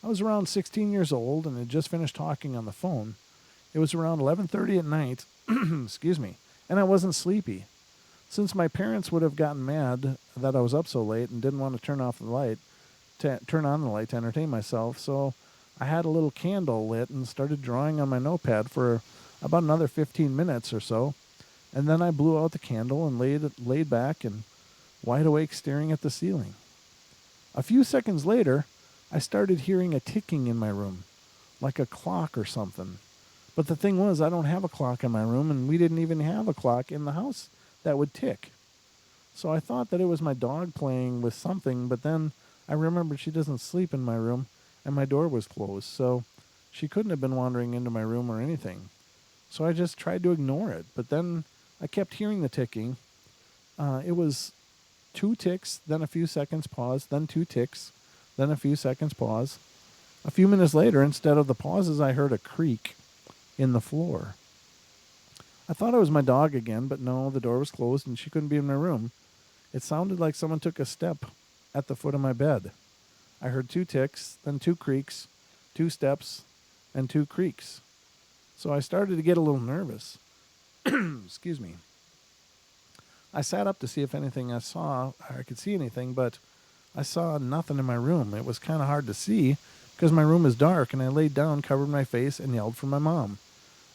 I was around 16 years old and had just finished talking on the phone. It was around 11:30 at night, excuse me, and I wasn't sleepy. Since my parents would have gotten mad that I was up so late and didn't want to turn on the light to entertain myself, so I had a little candle lit and started drawing on my notepad for about another 15 minutes or so, and then I blew out the candle and laid back and wide awake staring at the ceiling. A few seconds later, I started hearing a ticking in my room, like a clock or something. But the thing was, I don't have a clock in my room, and we didn't even have a clock in the house that would tick. So I thought that it was my dog playing with something, but then I remembered she doesn't sleep in my room, and my door was closed, so she couldn't have been wandering into my room or anything. So I just tried to ignore it, but then I kept hearing the ticking. It was 2 ticks, then a few seconds pause, then 2 ticks, then a few seconds pause. A few minutes later, instead of the pauses, I heard a creak in the floor. I thought it was my dog again, but no, the door was closed and she couldn't be in my room. It sounded like someone took a step at the foot of my bed. I heard 2 ticks, then 2 creaks, 2 steps, and 2 creaks. So I started to get a little nervous. Excuse me. I sat up to see if anything I could see anything, but I saw nothing in my room. It was kind of hard to see because my room is dark, and I laid down, covered my face, and yelled for my mom.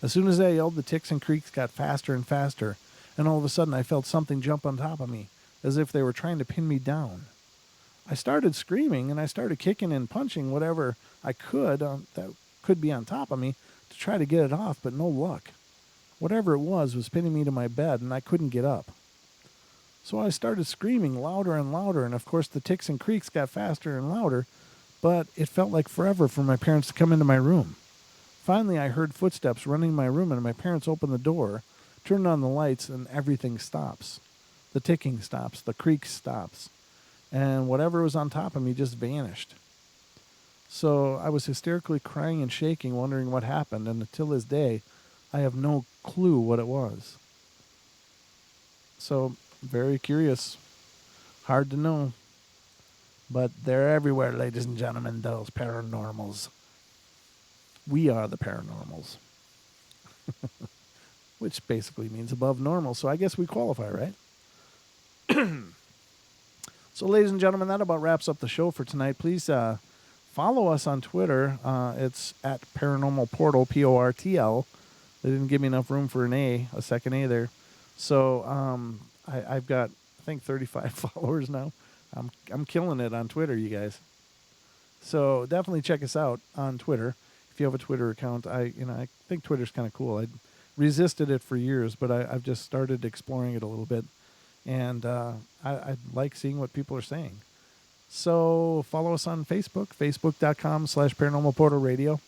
As soon as I yelled, the ticks and creaks got faster and faster, and all of a sudden I felt something jump on top of me, as if they were trying to pin me down. I started screaming, and I started kicking and punching whatever I could that could be on top of me to try to get it off, but no luck. Whatever it was pinning me to my bed, and I couldn't get up. So I started screaming louder and louder, and of course the ticks and creaks got faster and louder, but it felt like forever for my parents to come into my room. Finally, I heard footsteps running in my room, and my parents opened the door, turned on the lights, and everything stops. The ticking stops, the creak stops, and whatever was on top of me just vanished. So I was hysterically crying and shaking, wondering what happened, and until this day, I have no clue what it was. So, very curious. Hard to know. But they're everywhere, ladies and gentlemen, those paranormals. We are the paranormals. Which basically means above normal, so I guess we qualify, right? So, ladies and gentlemen, that about wraps up the show for tonight. Please follow us on Twitter. It's at Paranormal Portal, Portl. They didn't give me enough room for a second A there. So I've got, I think, 35 followers now. I'm killing it on Twitter, you guys. So definitely check us out on Twitter if you have a Twitter account. I think Twitter's kind of cool. I resisted it for years, but I've just started exploring it a little bit, and I like seeing what people are saying. So follow us on Facebook, facebook.com/Paranormal Portal Radio.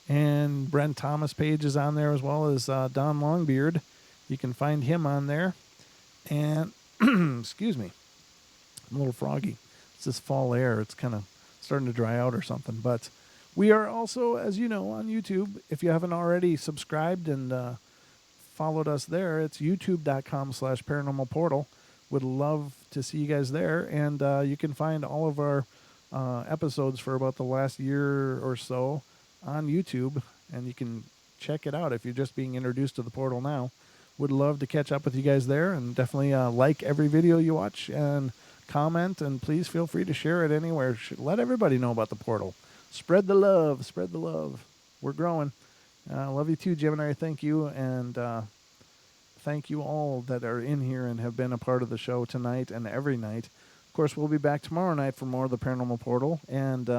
And Brent Thomas page is on there, as well as Don Longbeard. You can find him on there. And, excuse me, I'm a little froggy. It's this fall air. It's kind of starting to dry out or something. But we are also, as you know, on YouTube. If you haven't already subscribed and followed us there, it's youtube.com/Paranormal Portal. Would love to see you guys there. And you can find all of our episodes for about the last year or so on YouTube, and you can check it out if you're just being introduced to the portal now. Would love to catch up with you guys there, and definitely like every video you watch, and comment, and please feel free to share it anywhere. Let everybody know about the portal. Spread the love. Spread the love. We're growing. Love you too, Gemini. Thank you, and thank you all that are in here and have been a part of the show tonight and every night. Of course, we'll be back tomorrow night for more of the Paranormal Portal, and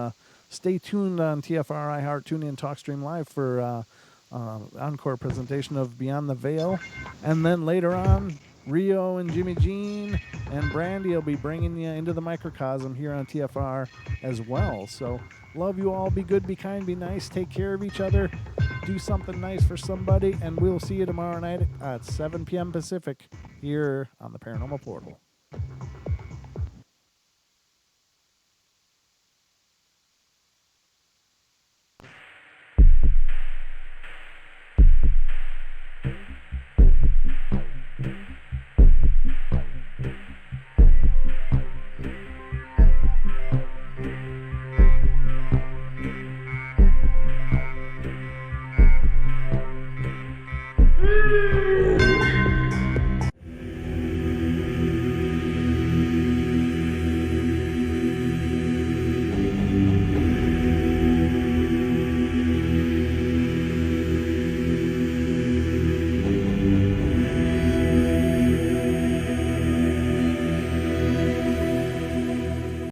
stay tuned on TFR, iHeart, TuneIn, TalkStream Live for encore presentation of Beyond the Veil, and then later on, Rio and Jimmy Jean and Brandy will be bringing you into the microcosm here on TFR as well. So love you all. Be good, be kind, be nice. Take care of each other. Do something nice for somebody. And we'll see you tomorrow night at 7 p.m. Pacific here on the Paranormal Portal.